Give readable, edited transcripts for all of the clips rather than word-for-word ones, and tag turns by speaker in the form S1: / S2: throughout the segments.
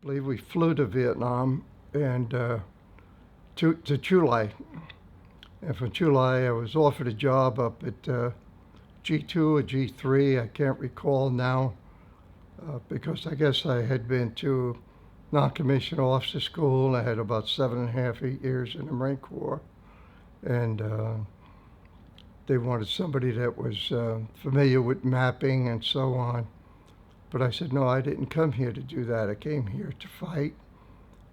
S1: believe we flew to Vietnam and to Chulai. And from Chulai, I was offered a job up at G2 or G3, I can't recall now, because I guess I had been to non-commissioned officer school. I had about 7.5, 8 years in the Marine Corps. And they wanted somebody that was familiar with mapping and so on. But I said, no, I didn't come here to do that. I came here to fight,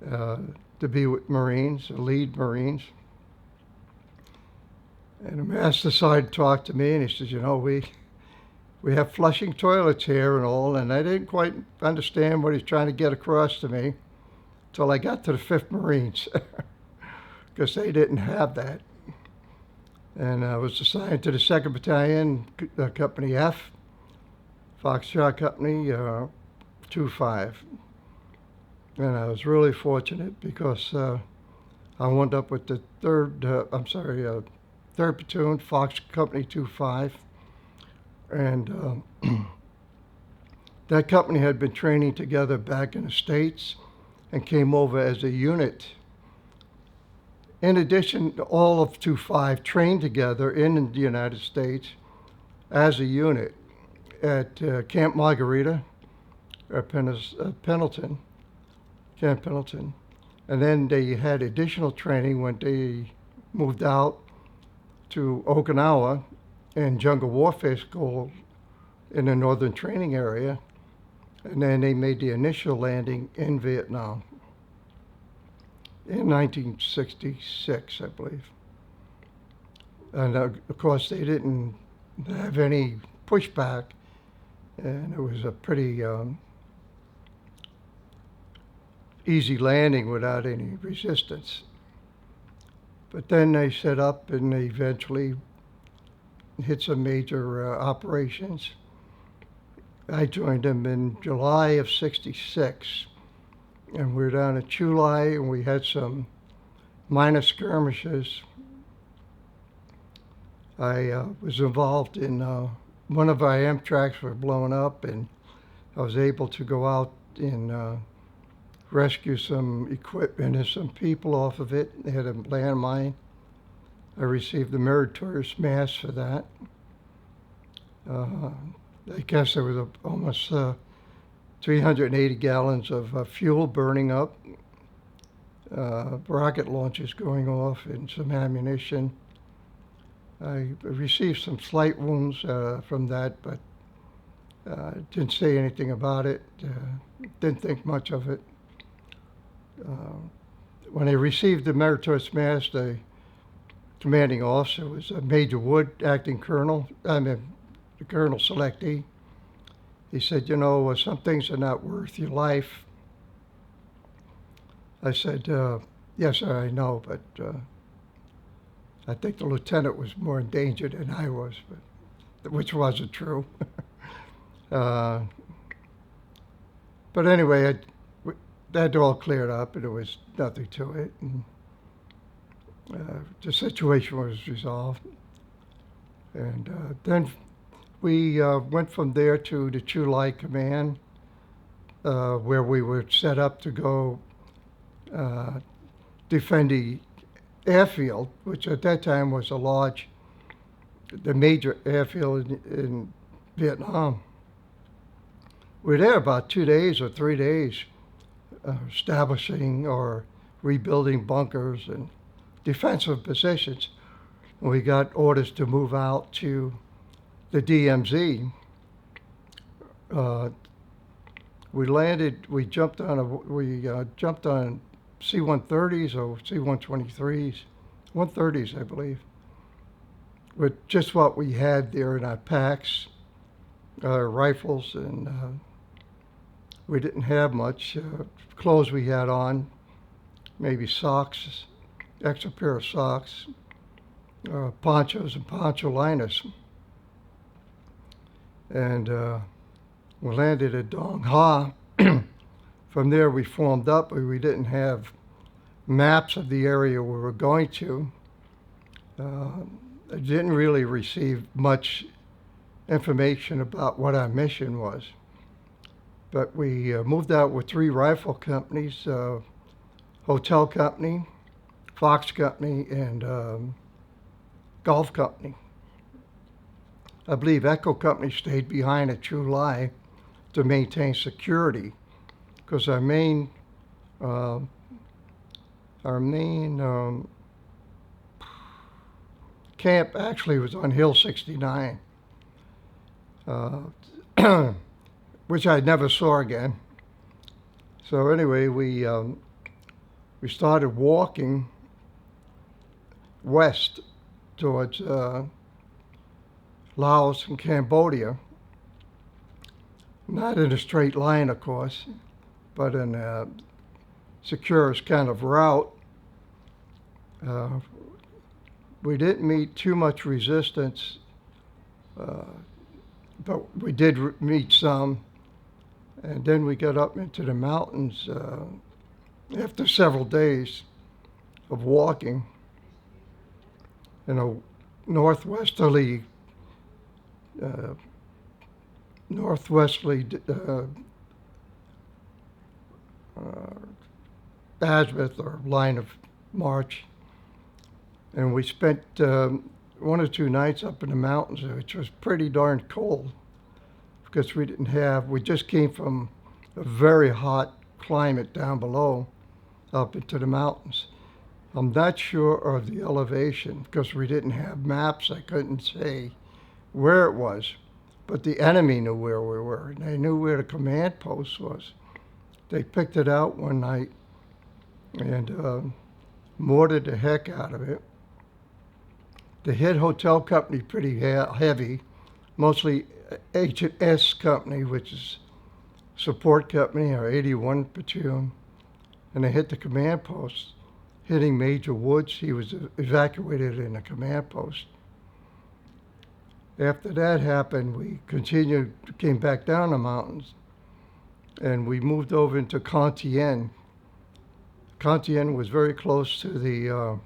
S1: to be with Marines, lead Marines. And the master decided to talk to me, and he says, you know, we have flushing toilets here and all, and I didn't quite understand what he's trying to get across to me until I got to the 5th Marines, because they didn't have that. And I was assigned to the 2nd Battalion, Company F, Foxtrot Company 2-5. And I was really fortunate because I wound up with the 3rd Platoon, Fox Company 2-5. And that company had been training together back in the States and came over as a unit. In addition, all of 2-5 trained together in the United States as a unit at Camp Margarita, Pendleton, Camp Pendleton. And then they had additional training when they moved out to Okinawa and Jungle Warfare School in the Northern Training Area. And then they made the initial landing in Vietnam in 1966, I believe. And of course, they didn't have any pushback, and it was a pretty easy landing without any resistance. But then they set up and they eventually hit some major operations. I joined them in July of '66, and we were down at Chulai, and we had some minor skirmishes. I was involved in one of our Amtracs were blown up, and I was able to go out and rescue some equipment and some people off of it. They had a landmine. I received the Meritorious Mass for that. I guess there was almost 380 gallons of fuel burning up, rocket launchers going off, and some ammunition. I received some slight wounds from that, but didn't say anything about it. Didn't think much of it. When I received the Meritorious Mass, the commanding officer was Major Wood, acting colonel, the colonel selectee. He said, you know, some things are not worth your life. I said, yes, sir, I know, but I think the lieutenant was more in danger than I was, but, which wasn't true. But anyway, that all cleared up, and there was nothing to it. And, the situation was resolved. And then we went from there to the Chulai Command, where we were set up to go defend the airfield, which at that time was the major airfield in Vietnam. We were there about 2 days or 3 days, establishing or rebuilding bunkers and defensive positions. And we got orders to move out to the DMZ. We jumped on C-130s or C-123s, 130s, I believe, with just what we had there in our packs, rifles, and we didn't have much clothes we had on, maybe socks, extra pair of socks, ponchos and poncho liners. And we landed at Dong Ha. From there we formed up, but we didn't have maps of the area we were going to. I didn't really receive much information about what our mission was, But we moved out with 3 rifle companies, Hotel Company, Fox Company, and Golf Company. I believe Echo Company stayed behind at July to maintain security, because our main camp actually was on Hill 69, which I never saw again. So anyway, we started walking west towards Laos and Cambodia, not in a straight line, of course, but in a secure kind of route. We didn't meet too much resistance, but we did meet some. And then we got up into the mountains after several days of walking in a northwesterly azimuth or line of march, and we spent 1 or 2 nights up in the mountains, which was pretty darn cold because we just came from a very hot climate down below up into the mountains. I'm not sure of the elevation because we didn't have maps. I couldn't say where it was, but the enemy knew where we were, and they knew where the command post was. They picked it out one night and mortared the heck out of it. They hit Hotel Company pretty heavy, mostly H&S Company, which is support company, our 81 platoon, and they hit the command post, hitting Major Woods. He was evacuated in the command post. After that happened, we came back down the mountains, and we moved over into Con Thien. Con Thien was very close to the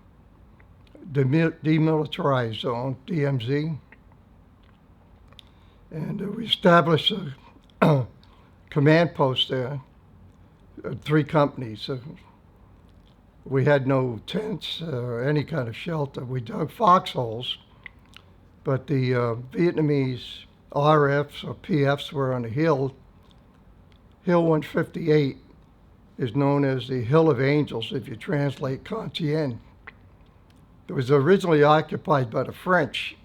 S1: demilitarized zone, DMZ, and we established a command post there, 3 companies. We had no tents or any kind of shelter. We dug foxholes, but the Vietnamese RFs or PFs were on the hill. Hill 158 is known as the Hill of Angels if you translate Con Thien. It was originally occupied by the French,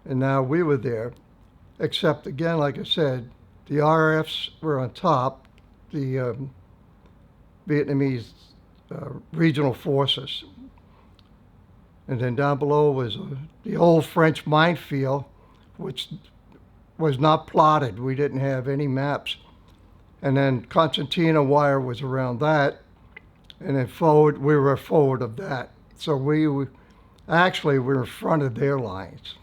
S1: and now we were there, except again, like I said, the RFs were on top, the Vietnamese regional forces. And then down below was the old French minefield, which was not plotted. We didn't have any maps. And then concertina wire was around that, and then we were forward of that. So we were in front of their lines.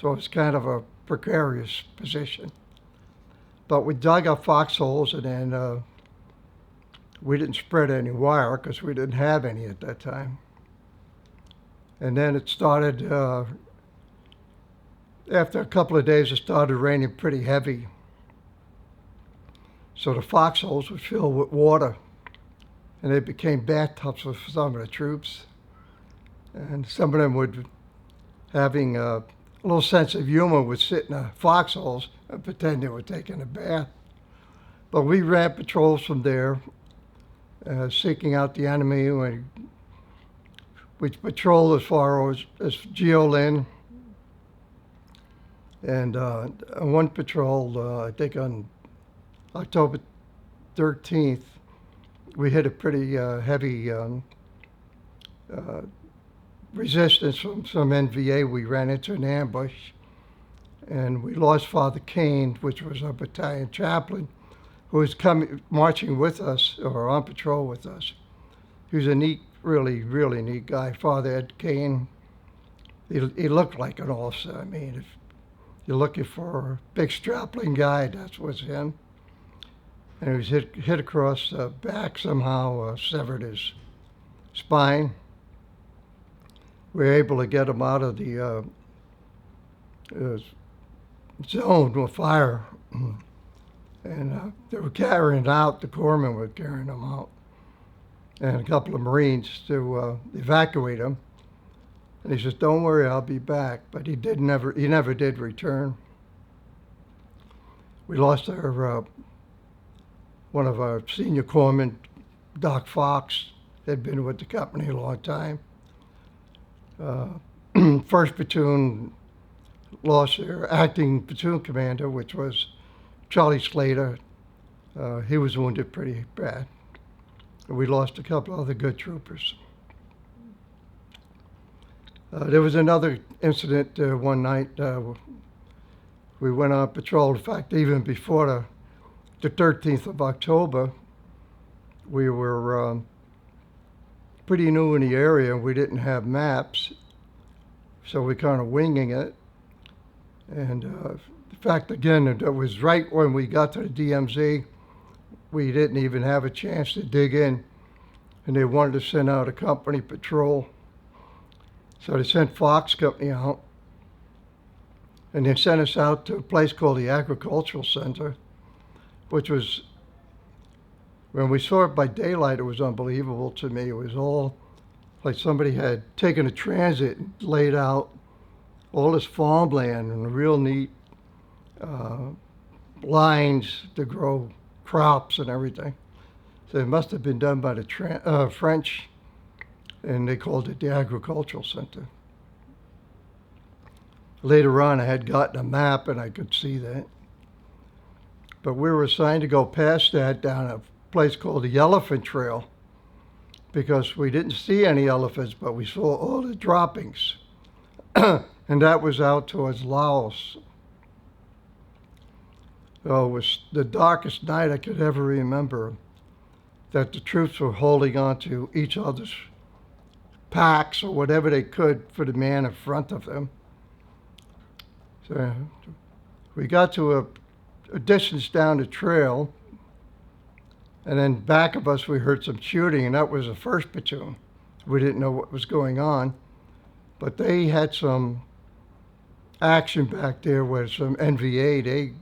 S1: So it's kind of a precarious position. But we dug up foxholes, and then we didn't spread any wire because we didn't have any at that time. And then it started, after a couple of days, it started raining pretty heavy. So the foxholes would fill with water, and they became bathtubs for some of the troops. And some of them would, having a little sense of humor, would sit in the foxholes and pretend they were taking a bath. But we ran patrols from there, seeking out the enemy. We patrolled as far as Gio Linh, and one patrol, I think on October 13th, we hit a pretty heavy resistance from some NVA. We ran into an ambush, and we lost Father Kane, which was our battalion chaplain, who was marching with us or on patrol with us. He was a neat, really, really neat guy, Father Ed Kane. He looked like an officer. I mean, if you're looking for a big strapping guy, that was him. And he was hit across the back somehow, severed his spine. We were able to get him out of the zone with fire. And they were carrying out, the corpsmen were carrying them out, and a couple of Marines to evacuate them. And he says, "Don't worry, I'll be back." But he never did return. We lost our one of our senior corpsmen, Doc Fox, had been with the company a long time. First platoon lost their acting platoon commander, which was Charlie Slater. He was wounded pretty bad. We lost a couple other good troopers. There was another incident one night. We went on patrol. In fact, even before the 13th of October, we were pretty new in the area. We didn't have maps, so we kind of winging it. And in fact, again, it was right when we got to the DMZ. We didn't even have a chance to dig in, and they wanted to send out a company patrol. So they sent Fox Company out, and they sent us out to a place called the Agricultural Center, which was, when we saw it by daylight, it was unbelievable to me. It was all like somebody had taken a transit and laid out all this farmland and real neat lines to grow crops and everything. So it must have been done by the French, and they called it the Agricultural Center. Later on, I had gotten a map and I could see that. But we were assigned to go past that down a place called the Elephant Trail, because we didn't see any elephants, but we saw all the droppings. And that was out towards Laos. So it was the darkest night I could ever remember, that the troops were holding on to each other's packs or whatever they could for the man in front of them. So we got to a distance down the trail, and then back of us we heard some shooting, and that was the first platoon. We didn't know what was going on, but they had some action back there with some NVA. They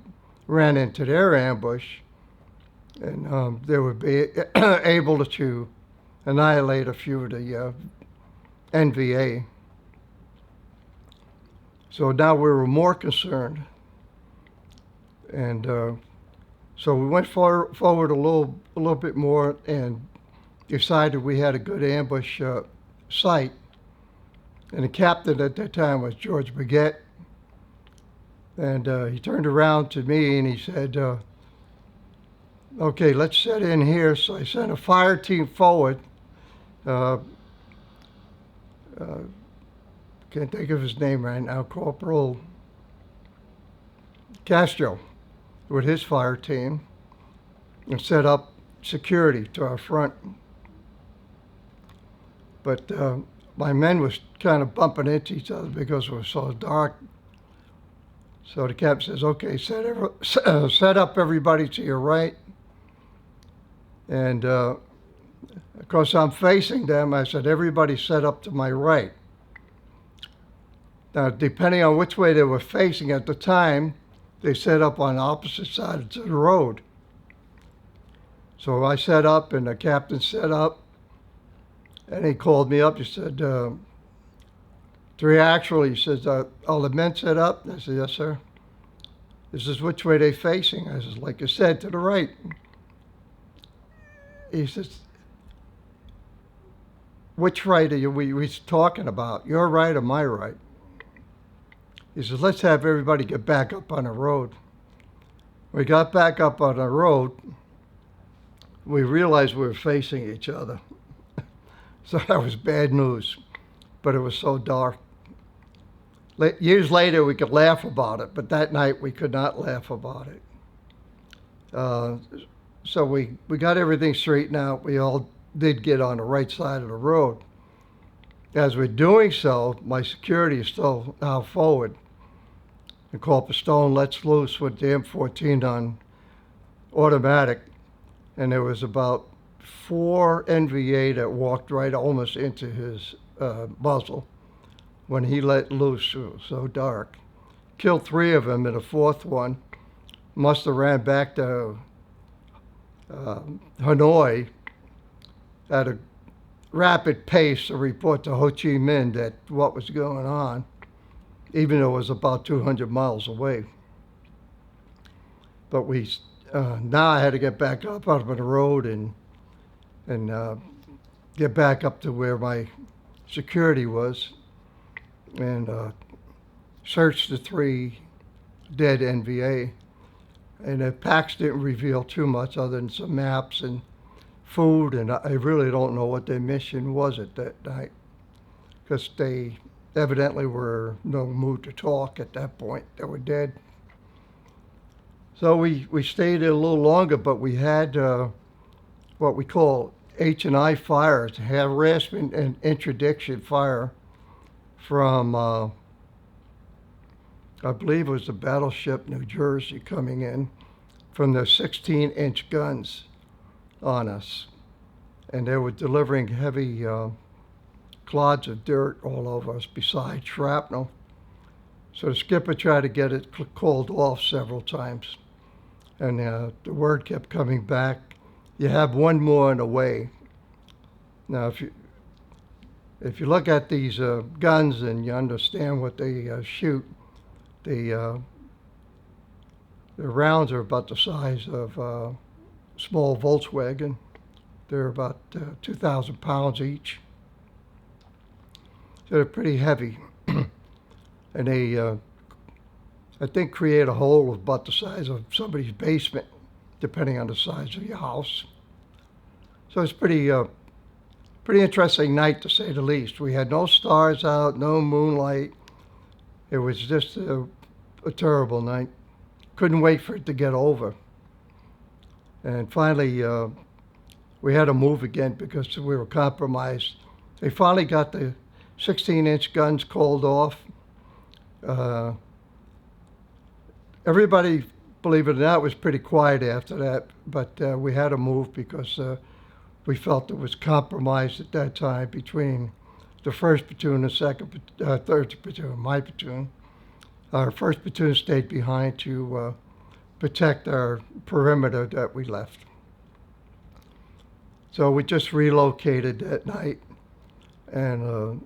S1: ran into their ambush, and they would be able to annihilate a few of the NVA. So now we were more concerned, and so we went forward a little bit more and decided we had a good ambush site. And the captain at that time was George Baguette. And he turned around to me and he said, "Okay, let's set in here." So I sent a fire team forward. Can't think of his name right now, Corporal Castro, with his fire team, and set up security to our front. But my men was kind of bumping into each other because it was so dark. So the captain says, "Okay, set up everybody to your right." And of course, I'm facing them. I said, "Everybody set up to my right." Now, depending on which way they were facing at the time, they set up on opposite sides of the road. So I set up, and the captain set up, and he called me up. He said, he says, "All the men set up?" I said, "Yes, sir." This is which way they facing? I said, "Like I said, to the right." He says, "Which right are we talking about? Your right or my right?" He says, "Let's have everybody get back up on the road." We got back up on the road. We realized we were facing each other. So that was bad news, but it was so dark. Years later, we could laugh about it, but that night we could not laugh about it. So we got everything straightened out. We all did get on the right side of the road. As we're doing so, my security is still now forward. And Corporal Stone lets loose with the M14 on automatic, and there was about 4 NVA that walked right almost into his muzzle when he let loose. It was so dark. Killed 3 of them, and the 4th one must have ran back to Hanoi at a rapid pace to report to Ho Chi Minh that what was going on, even though it was about 200 miles away. But now I had to get back up out of the road and get back up to where my security was and search the 3 dead NVA. And the packs didn't reveal too much other than some maps and food, and I really don't know what their mission was at that night, because they evidently were no mood to talk at that point. They were dead. So we stayed a little longer, but we had what we call H&I fires, harassment and interdiction fire from, I believe it was the battleship New Jersey coming in from their 16-inch guns on us. And they were delivering heavy clods of dirt all over us besides shrapnel. So the skipper tried to get it called off several times. And the word kept coming back, you have one more in the way. Now, if you look at these guns and you understand what they shoot, the rounds are about the size of a small Volkswagen. They're about 2,000 pounds each. So they're pretty heavy. And they, I think, create a hole about the size of somebody's basement, depending on the size of your house. So it's pretty interesting night, to say the least. We had no stars out, no moonlight. It was just a terrible night. Couldn't wait for it to get over. And finally, we had to move again because we were compromised. They finally got the 16-inch guns called off. Everybody, believe it or not, was pretty quiet after that, but we had to move because we felt it was compromised at that time between the 1st platoon and 3rd platoon, my platoon. Our 1st platoon stayed behind to protect our perimeter that we left. So we just relocated that night, and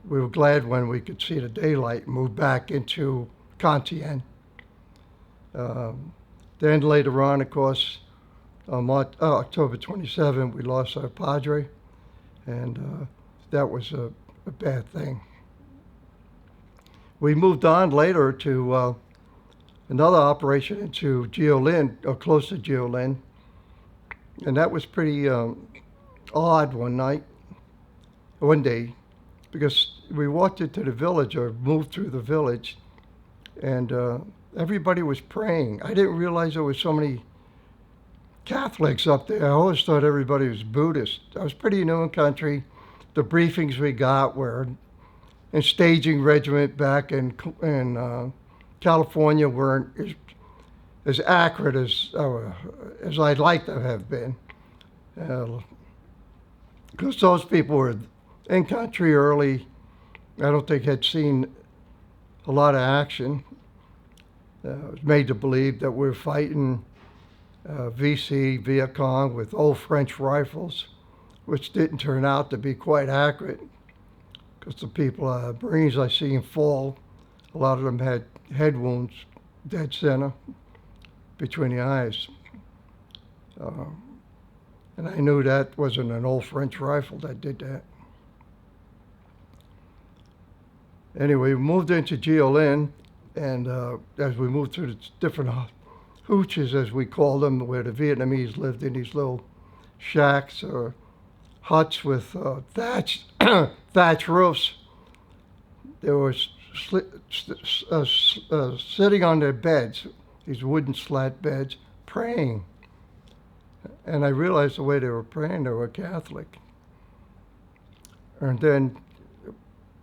S1: we were glad when we could see the daylight and move back into Con Thien. Then later on, of course, on October 27, we lost our Padre, and that was a bad thing. We moved on later to another operation into Gio Linh, or close to Gio Linh, and that was pretty odd one day, because we walked into the village, or moved through the village, and everybody was praying. I didn't realize there were so many Catholics up there. I always thought everybody was Buddhist. I was pretty new in country. The briefings we got were in staging regiment back in California weren't as accurate as I'd like to have been. Because those people were in country early. I don't think had seen a lot of action. I was made to believe that we were fighting VC, Viet Cong with old French rifles, which didn't turn out to be quite accurate, because the people, Marines I seen fall, a lot of them had head wounds, dead center, between the eyes. And I knew that wasn't an old French rifle that did that. Anyway, we moved into Gio Linh, and as we moved through the different hooches, as we called them, where the Vietnamese lived in these little shacks or huts with thatch roofs, they were sitting on their beds, these wooden slat beds, praying. And I realized the way they were praying, they were Catholic. And then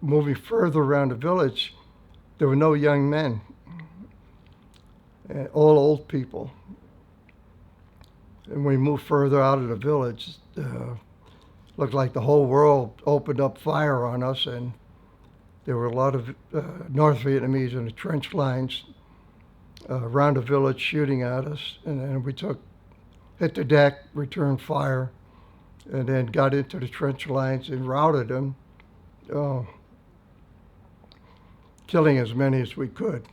S1: moving further around the village, there were no young men, all old people. And we moved further out of the village, looked like the whole world opened up fire on us, and there were a lot of North Vietnamese in the trench lines around the village shooting at us. And then we hit the deck, returned fire, and then got into the trench lines and routed them, killing as many as we could.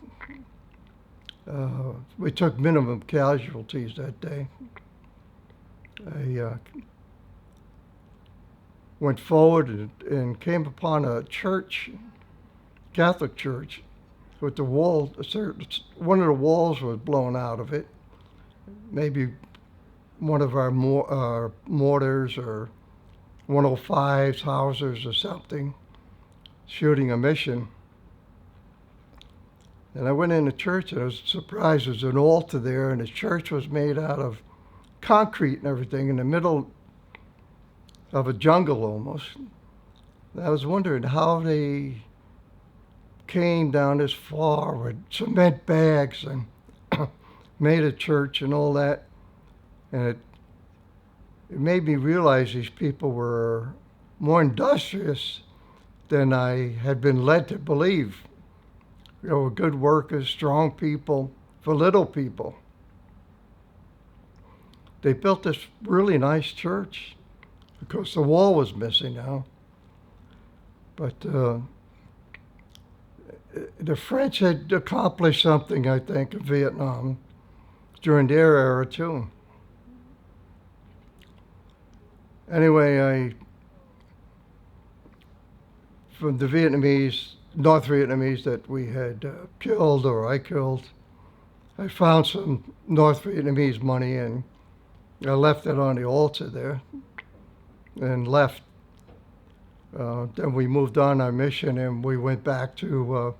S1: We took minimum casualties that day. I went forward and came upon a church, Catholic church, with the wall, one of the walls was blown out of it. Maybe one of our mortars or 105s, Hausers or something, shooting a mission. And I went in the church and I was surprised. There was an altar there, and the church was made out of concrete and everything in the middle of a jungle almost. And I was wondering how they came down this far with cement bags and made a church and all that. And it made me realize these people were more industrious than I had been led to believe. They were good workers, strong people, for little people. They built this really nice church. Of course, the wall was missing now. But the French had accomplished something, I think, in Vietnam during their era, too. Anyway, from the North Vietnamese that we had killed, or I killed, I found some North Vietnamese money, and I left it on the altar there and left. Then we moved on our mission, and we went back to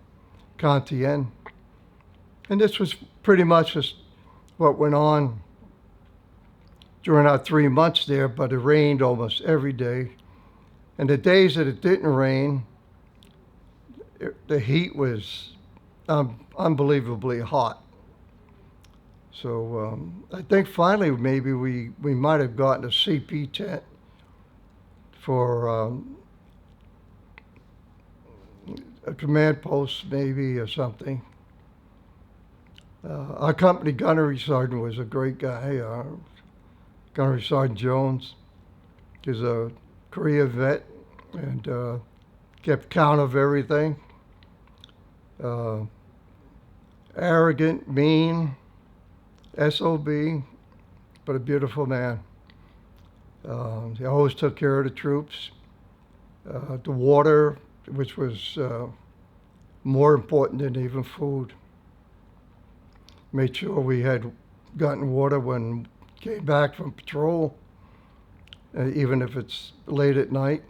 S1: Con Thien. And this was pretty much just what went on during our 3 months there, but it rained almost every day. And the days that it didn't rain, the heat was unbelievably hot. So I think finally maybe we might have gotten a CP tent for a command post maybe or something. Our company gunnery sergeant was a great guy, Gunnery Sergeant Jones. He's a Korea vet and kept count of everything. Arrogant, mean, SOB, but a beautiful man. He always took care of the troops. The water, which was more important than even food. Made sure we had gotten water when came back from patrol, even if it's late at night.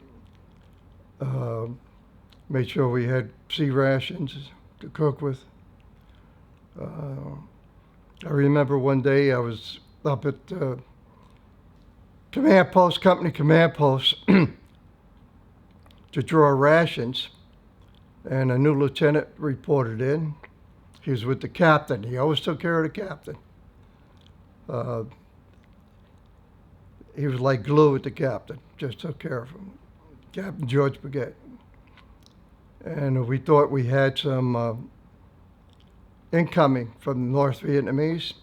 S1: Made sure we had sea rations to cook with. I remember one day I was up at company command post to draw rations, and a new lieutenant reported in. He was with the captain. He always took care of the captain. He was like glue with the captain, just took care of him. Captain George Baguette. And we thought we had some incoming from the North Vietnamese,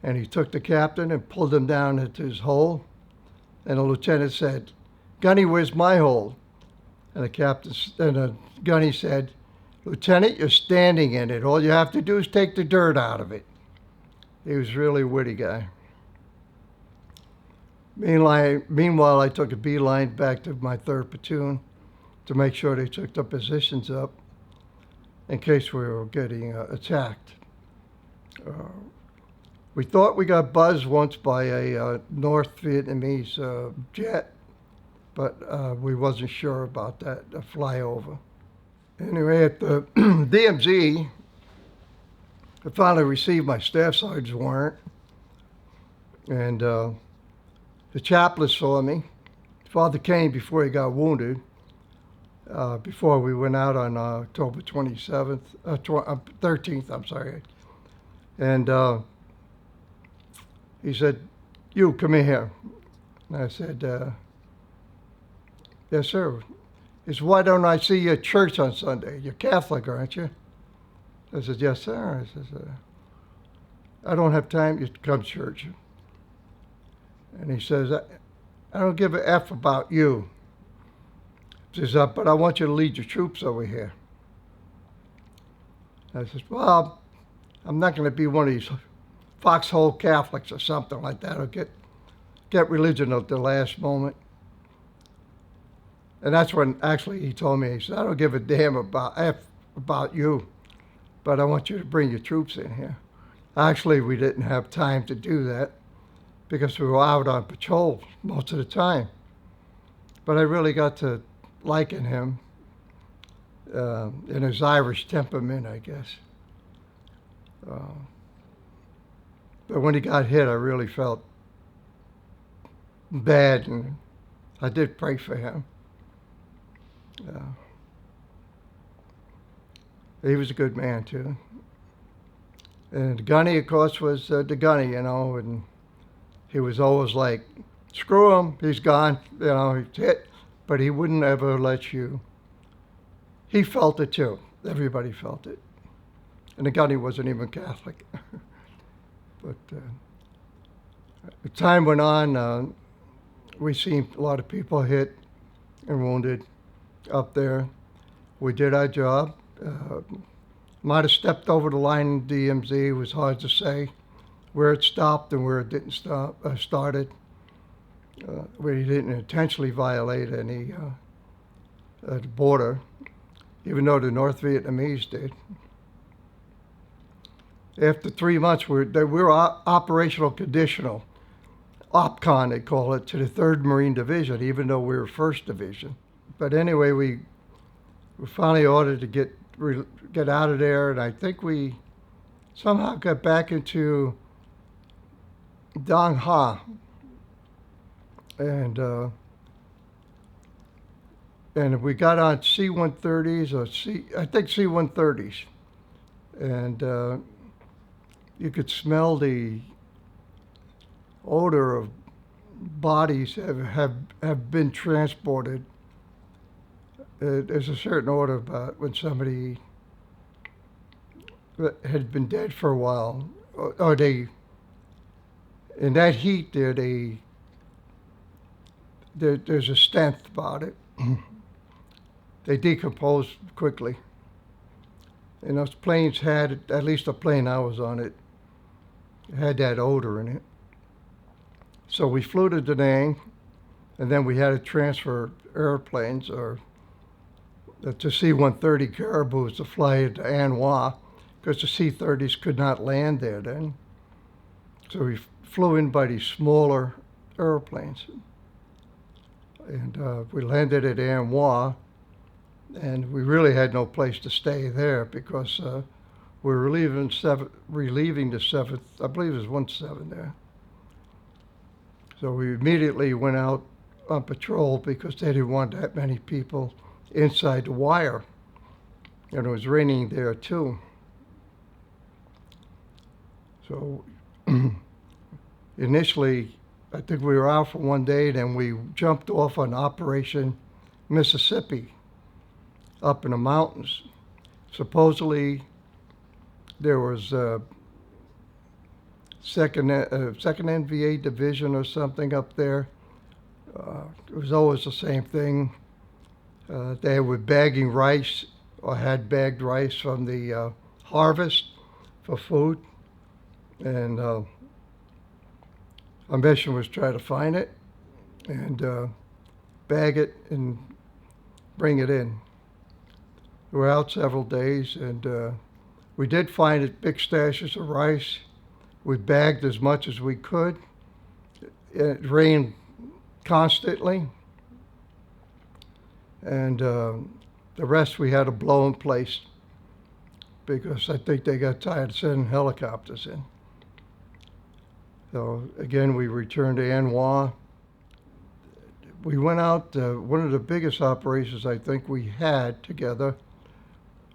S1: and he took the captain and pulled him down into his hole, and the lieutenant said, "Gunny, where's my hole?" And the gunny said, "Lieutenant, you're standing in it. All you have to do is take the dirt out of it." He was really a witty guy. Meanwhile, I took a beeline back to my 3rd platoon to make sure they took the positions up in case we were getting attacked. We thought we got buzzed once by a North Vietnamese jet, but we wasn't sure about that, a flyover. Anyway, at the DMZ, I finally received my staff sergeant's warrant, and the chaplain saw me. Father came before he got wounded, before we went out on October 13th, I'm sorry. And he said, "You, come in here." And I said, "Yes, sir." He said, "Why don't I see you at church on Sunday? You're Catholic, aren't you?" I said, yes, sir. I says, I don't have time to come to church. And he says, I don't give a F about you. He says, but I want you to lead your troops over here. I says, well, I'm not going to be one of these foxhole Catholics or something like that. I'll get religion at the last moment. And that's when actually he told me, he said, I don't give a damn about you, but I want you to bring your troops in here. Actually, we didn't have time to do that because we were out on patrol most of the time. But I really got to liking him in his Irish temperament, I guess. But when he got hit, I really felt bad, and I did pray for him. He was a good man, too. And Gunny, of course, was the Gunny, you know, and he was always like, screw him, he's gone, you know, he's hit, but he wouldn't ever let you. He felt it, too. Everybody felt it. And the Gunny wasn't even Catholic. But as time went on, we seen a lot of people hit and wounded up there. We did our job. Might have stepped over the line in DMZ. It was hard to say where it stopped and where it didn't started. We didn't intentionally violate any the border, even though the North Vietnamese did. After 3 months, we were operational conditional, OPCON they call it, to the 3rd Marine Division, even though we were 1st Division. But anyway, we finally ordered to get out of there, and I think we somehow got back into Dong Ha, and we got on C-130s or C-130s, and you could smell the odor of bodies have been transported. There's a certain odor about when somebody had been dead for a while, or they, in that heat there's a stench about it. They decompose quickly. And those planes had, at least the plane I was on, it had that odor in it. So we flew to Da Nang, and then we had to transfer airplanes or to C-130 Caribous to fly to An Hoa, because the C-30s could not land there then. So we flew in by these smaller airplanes. And we landed at An Hoa, and we really had no place to stay there because we were relieving the 7th, I believe it was 1-7 there. So we immediately went out on patrol because they didn't want that many people inside the wire. And it was raining there too. So initially, I think we were out for 1 day, then we jumped off on Operation Mississippi up in the mountains. Supposedly, there was a second NVA division or something up there. It was always the same thing. They were bagging rice or had bagged rice from the harvest for food. And our mission was try to find it and bag it and bring it in. We were out several days, and we did find it, big stashes of rice. We bagged as much as we could. It rained constantly, and the rest we had to blow in place because I think they got tired of sending helicopters in. So again, we returned to An Hoa. We went out, one of the biggest operations I think we had together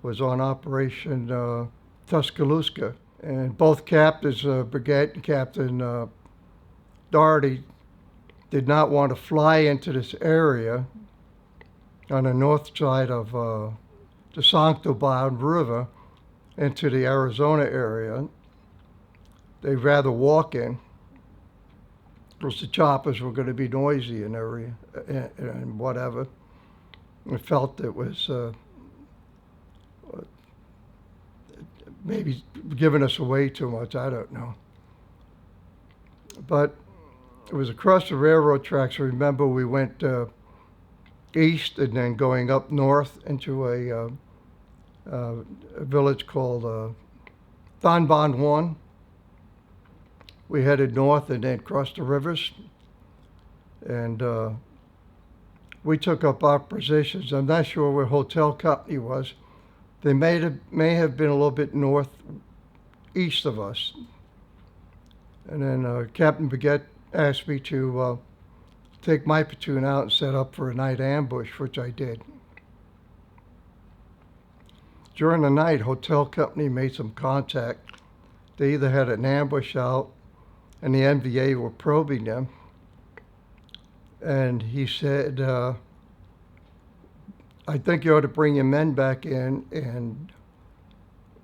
S1: was on Operation Tuscaloosa. And both captains, Brigade and Captain Doherty, did not want to fly into this area on the north side of the Sancto Bound River into the Arizona area. They'd rather walk in because the choppers were going to be noisy in area and whatever. I felt it was maybe giving us away too much. I don't know. But it was across the railroad tracks. Remember, we went east and then going up north into a village called Thien 1. We headed north and then crossed the rivers. And we took up our positions. I'm not sure where Hotel Company was. They may have been a little bit northeast of us. And then Captain Baguette asked me to take my platoon out and set up for a night ambush, which I did. During the night, Hotel Company made some contact. They either had an ambush out and the NVA were probing them. And he said, I think you ought to bring your men back in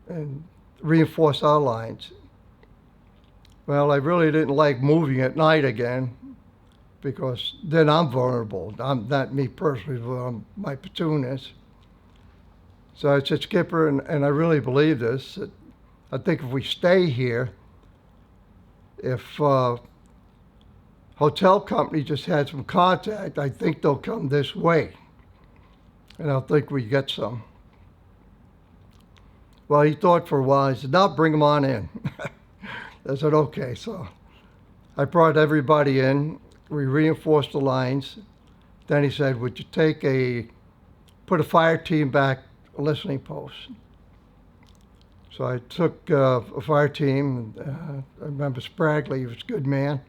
S1: and reinforce our lines. Well, I really didn't like moving at night again because then I'm vulnerable. I'm not me personally, but my platoon is. So I said, Skipper, and I really believe this, that I think if we stay here, if Hotel Company just had some contact, I think they'll come this way. And I think we get some. Well, he thought for a while. He said, now bring them on in. I said, okay. So I brought everybody in. We reinforced the lines. Then he said, would you put a fire team back a listening post? So I took a fire team. I remember Spragley, he was a good man.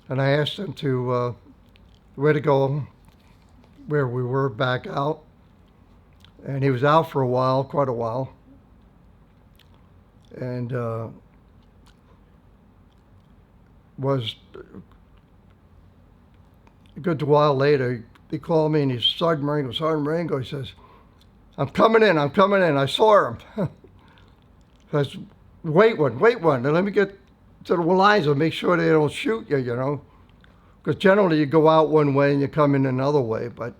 S1: And I asked him where to go, where we were back out. And he was out for a while, quite a while. And was a good while later, he called me and he said, Sergeant Marengo, he says, I'm coming in. I saw him. I said, wait one, and let me get to the lines and make sure they don't shoot you, you know. Because generally you go out one way and you come in another way. But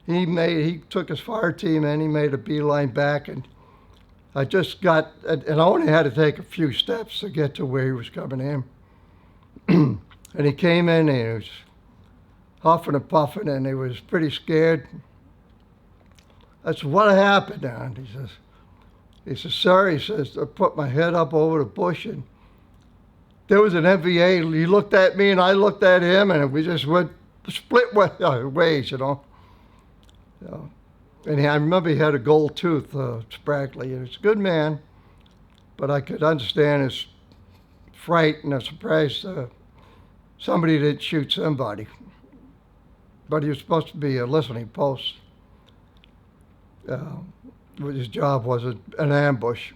S1: he took his fire team and he made a beeline back, and I just got, and I only had to take a few steps to get to where he was coming in. And he came in and he was huffing and puffing and he was pretty scared. I said, what happened now? And he says, sir, he says, I put my head up over the bush and there was an NVA. He looked at me and I looked at him and we just went split ways, you know. So, and I remember he had a gold tooth, Spragley. He was a good man, but I could understand his fright and I'm surprised somebody didn't shoot somebody. But he was supposed to be a listening post. His job was an ambush.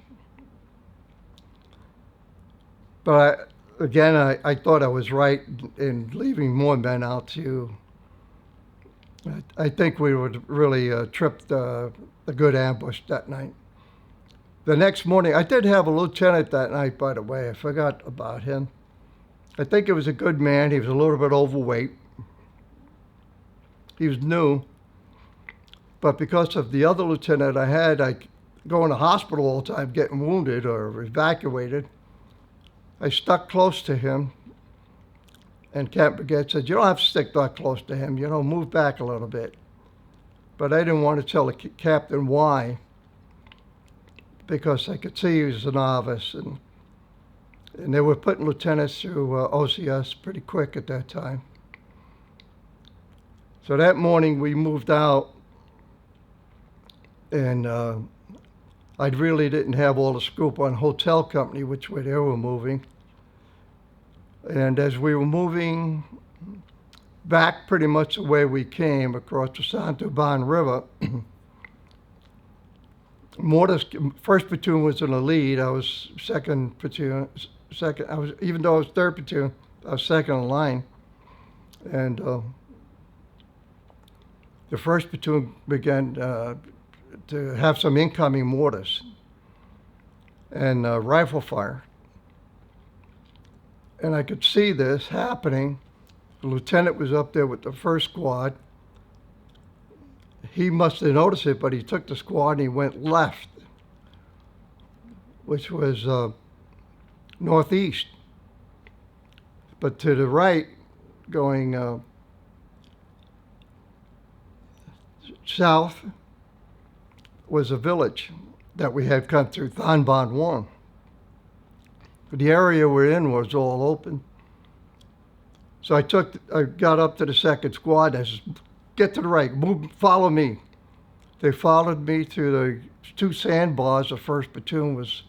S1: But I thought I was right in leaving more men out too. I think we would really tripped a good ambush that night. The next morning, I did have a lieutenant that night, by the way. I forgot about him. I think he was a good man. He was a little bit overweight. He was new. But because of the other lieutenant I had, I go in the hospital all the time getting wounded or evacuated. I stuck close to him. And Captain Baguette said, you don't have to stick that close to him, you know, move back a little bit. But I didn't want to tell the captain why, because I could see he was a novice. And they were putting lieutenants through OCS pretty quick at that time. So that morning we moved out, and I really didn't have all the scoop on Hotel Company, which way they were moving. And as we were moving back pretty much the way we came across the Santuban River, first platoon was in the lead. I was second platoon. Even though I was third platoon, I was second in line. And the first platoon began to have some incoming mortars. and rifle fire. And I could see this happening. The lieutenant was up there with the first squad. He must have noticed it, but he took the squad and he went left, which was northeast. But to the right, going south, was a village that we had come through, Thien 1. The area we're in was all open. So I got up to the second squad and I said, get to the right, move, follow me. They followed me through the 2 sandbars the first platoon was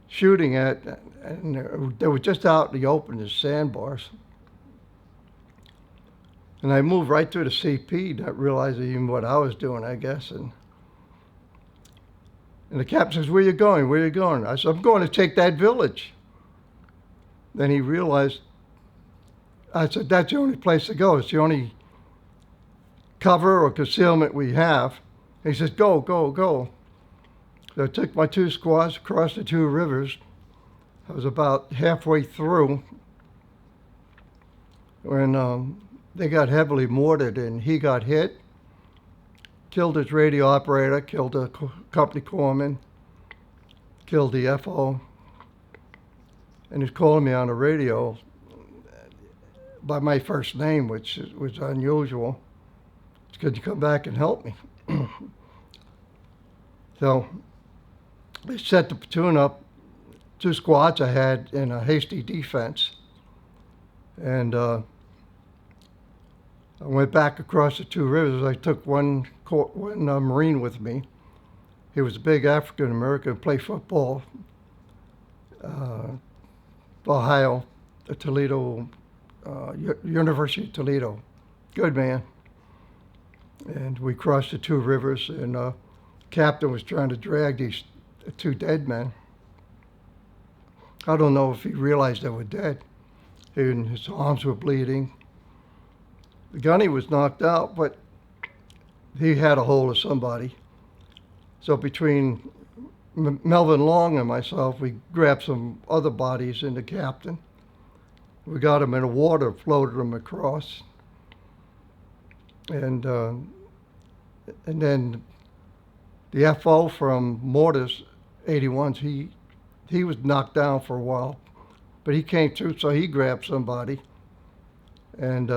S1: shooting at, and they were just out in the open as sandbars. And I moved right through the CP, not realizing even what I was doing, I guess. And the captain says, where you going? Where you going? I said, I'm going to take that village. Then he realized, I said, that's the only place to go. It's the only cover or concealment we have. And he says, go, go, go. So I took my 2 squads across the 2 rivers. I was about halfway through when they got heavily mortared and he got hit, killed his radio operator, killed the company corpsman, killed the FO, and he's calling me on the radio by my first name, which was unusual. Could you come back and help me? So they set the platoon up, 2 squads I had in a hasty defense. And I went back across the 2 rivers. I took one Marine with me. He was a big African American, played football, Ohio, Toledo, University of Toledo. Good man. And we crossed the 2 rivers, and captain was trying to drag these 2 dead men. I don't know if he realized they were dead. And his arms were bleeding. The gunny was knocked out, but he had a hold of somebody. So between Melvin Long and myself, we grabbed some other bodies in the captain. We got them in the water, floated them across. And then the FO from Mortars 81s, he was knocked down for a while, but he came through, so he grabbed somebody. And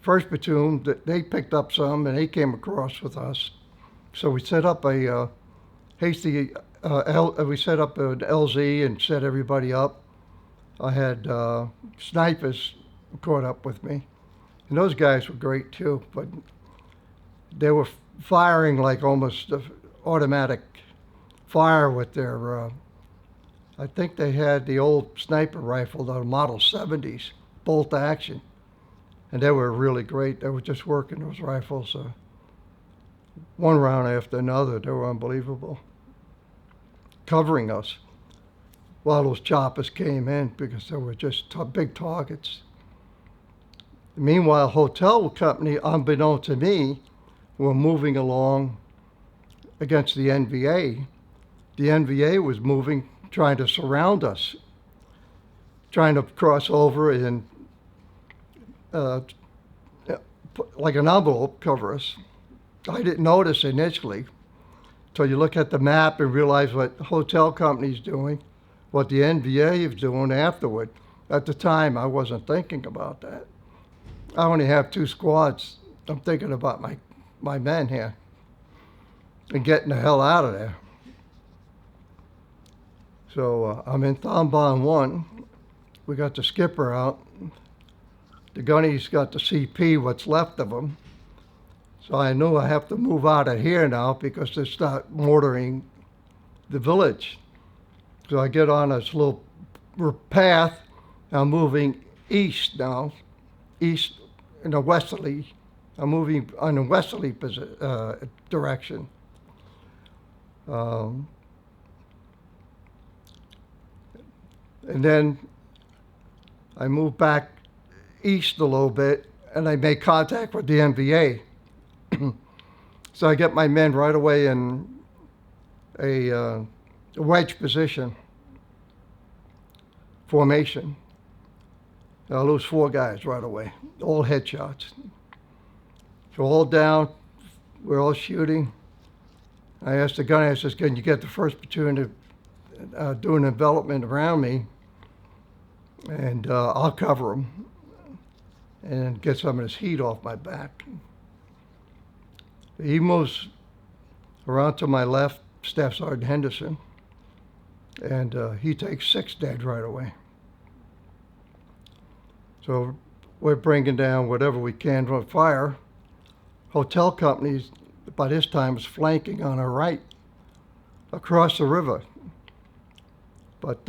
S1: first platoon, they picked up some, and they came across with us. So we set up a hasty, we set up an LZ and set everybody up. I had snipers caught up with me. And those guys were great too, but they were firing like almost automatic fire with their, I think they had the old sniper rifle, the Model 70s, bolt action. And they were really great. They were just working those rifles one round after another. They were unbelievable. Covering us while those choppers came in because they were just big targets. Meanwhile, hotel company, unbeknownst to me, were moving along against the NVA. The NVA was moving, trying to surround us, trying to cross over and like an envelope cover us. I didn't notice initially until you look at the map and realize what the hotel company's doing, what the NVA is doing afterward. At the time, I wasn't thinking about that. I only have 2 squads. I'm thinking about my men here and getting the hell out of there. So I'm in Thien 1. We got the skipper out. The gunny's got the CP, what's left of them. So I knew I have to move out of here now because they start mortaring the village. So I get on this little path. I'm moving east now, east in a westerly. I'm moving on a westerly direction. And then I move back east a little bit, and I make contact with the NVA. So I get my men right away in a wedge position formation. I lose 4 guys right away, all headshots. So all down, we're all shooting. I asked the gunner, I says, can you get the first platoon to do an envelopment around me, and I'll cover them and get some of this heat off my back. He moves around to my left, Staff Sergeant Henderson, and he takes 6 dead right away. So we're bringing down whatever we can from fire. Hotel companies, by this time, was flanking on our right across the river. But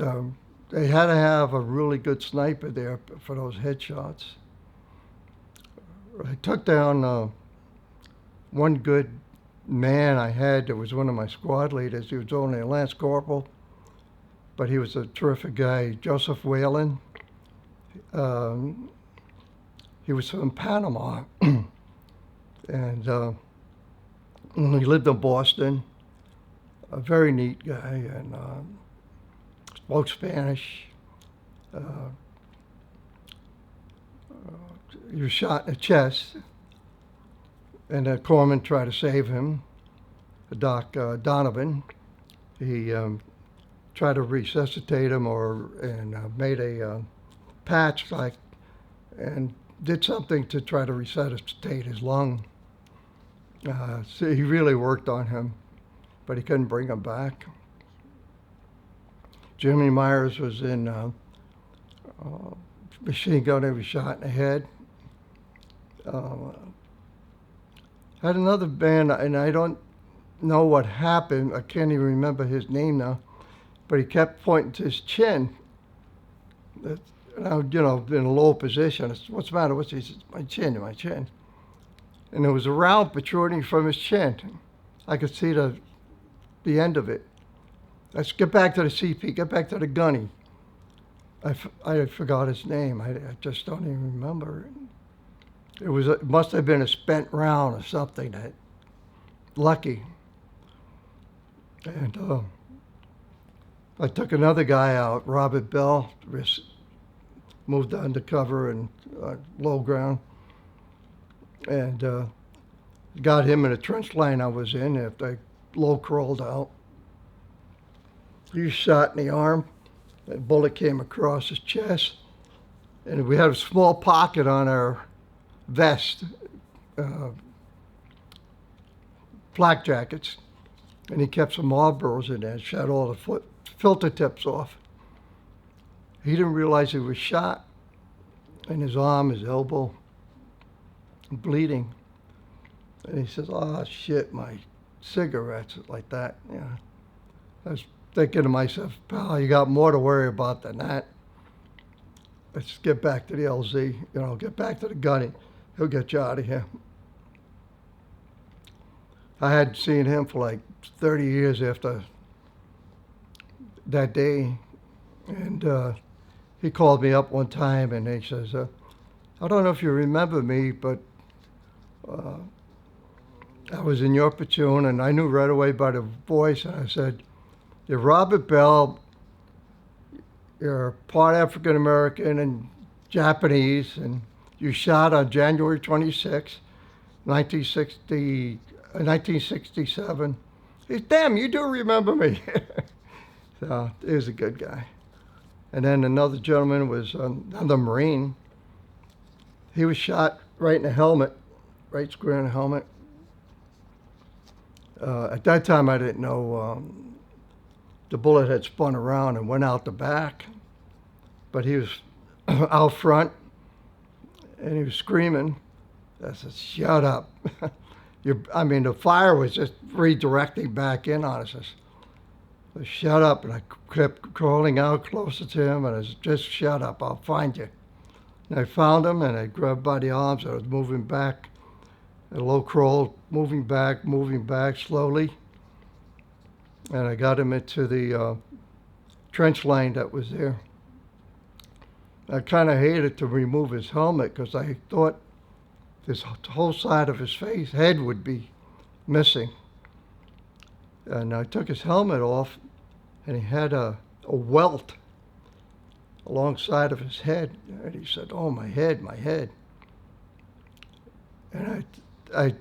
S1: they had to have a really good sniper there for those headshots. I took down one good man I had that was one of my squad leaders. He was only a lance corporal, but he was a terrific guy, Joseph Whalen. He was from Panama, and he lived in Boston. A very neat guy, and spoke Spanish. He was shot in the chest, and the corpsman tried to save him, Doc Donovan. He tried to resuscitate him, and made a patch and did something to try to resuscitate his lung. So he really worked on him, but he couldn't bring him back. Jimmy Myers was in machine gun. He was shot in the head. Had another man, and I don't know what happened. I can't even remember his name now, but he kept pointing to his chin. And I, in a low position. I said, what's the matter? He said, my chin. And there was a round protruding from his chin. I could see the end of it. Let's get back to the CP, get back to the gunny. I forgot his name. I just don't even remember it. It must have been a spent round or something. Lucky. And I took another guy out, Robert Bell, moved undercover and low ground, and got him in a trench line I was in after I low crawled out. He was shot in the arm. A bullet came across his chest, and we had a small pocket on our vest, flak jackets, and he kept some Marlboros in there and shot all the filter tips off. He didn't realize he was shot in his arm, his elbow, bleeding. And he says, oh shit, my cigarettes, like that. I was thinking to myself, pal, you got more to worry about than that. Let's get back to the LZ, get back to the gunny. He'll get you out of here. I hadn't seen him for like 30 years after that day. And he called me up one time and he says, I don't know if you remember me, but I was in your platoon, and I knew right away by the voice, and I said, you're Robert Bell, you're part African American and Japanese, and you shot on January 26, 1967. He said, damn, you do remember me. So he was a good guy. And then another gentleman was another Marine. He was shot right in the helmet, right square in the helmet. At that time, I didn't know the bullet had spun around and went out the back, but he was out front, and he was screaming. I said, shut up. The fire was just redirecting back in on us. I said, shut up, and I kept crawling out closer to him, and I said, just shut up, I'll find you. And I found him, and I grabbed by the arms. I was moving back, a low crawl, moving back slowly. And I got him into the trench line that was there. I kind of hated to remove his helmet because I thought this whole side of his head would be missing. And I took his helmet off, and he had a welt alongside of his head. And he said, "Oh, my head, my head." And I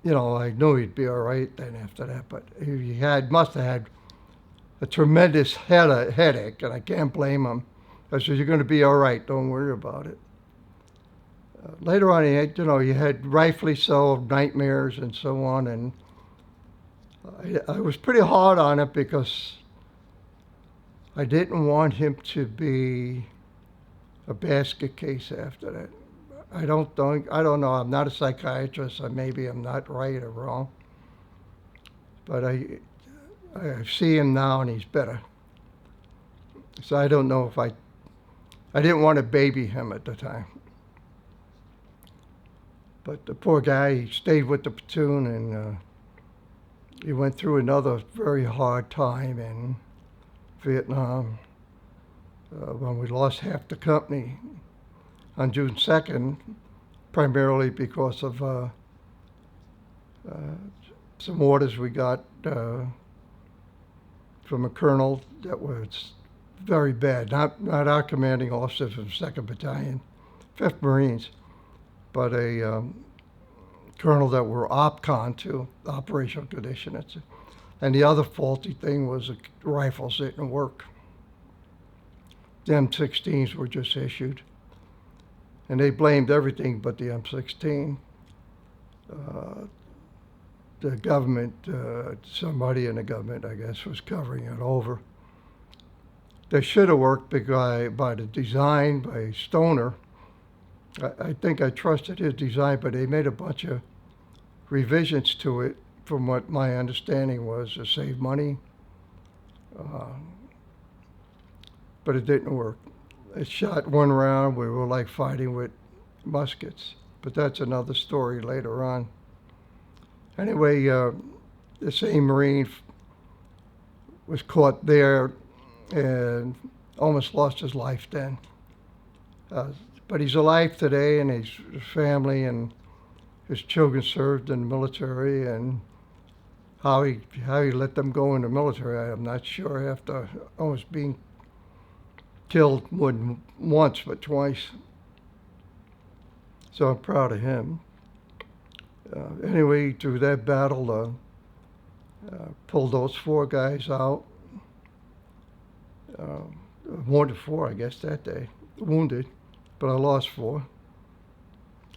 S1: knew he'd be all right then after that. But he must have had a tremendous headache, and I can't blame him. I said, "You're going to be all right. Don't worry about it." Later on, he had rightfully so nightmares and so on, and I was pretty hard on it because I didn't want him to be a basket case after that. I don't know. I'm not a psychiatrist, so maybe I'm not right or wrong. But I see him now, and he's better. So I don't know if I didn't want to baby him at the time. But the poor guy, he stayed with the platoon, and he went through another very hard time in Vietnam when we lost half the company on June 2nd, primarily because of some orders we got from a colonel that was very bad. Not our commanding officer from 2nd Battalion, 5th Marines, but a colonel that were OPCON to, operational condition. And the other faulty thing was the rifles didn't work. The M16s were just issued. And they blamed everything but the M16. The government, somebody in the government, I guess, was covering it over. They should have worked by the design, by Stoner. I think I trusted his design, but they made a bunch of revisions to it from what my understanding was to save money. But it didn't work. It shot one round, we were like fighting with muskets. But that's another story later on. Anyway, the same Marine was caught there and almost lost his life then. But he's alive today, and his family and his children served in the military, and how he let them go in the military, I'm not sure, after almost being killed more than once, but twice. So I'm proud of him. Anyway, through that battle, pulled those 4 guys out. More than 4, I guess, that day. Wounded, but I lost 4.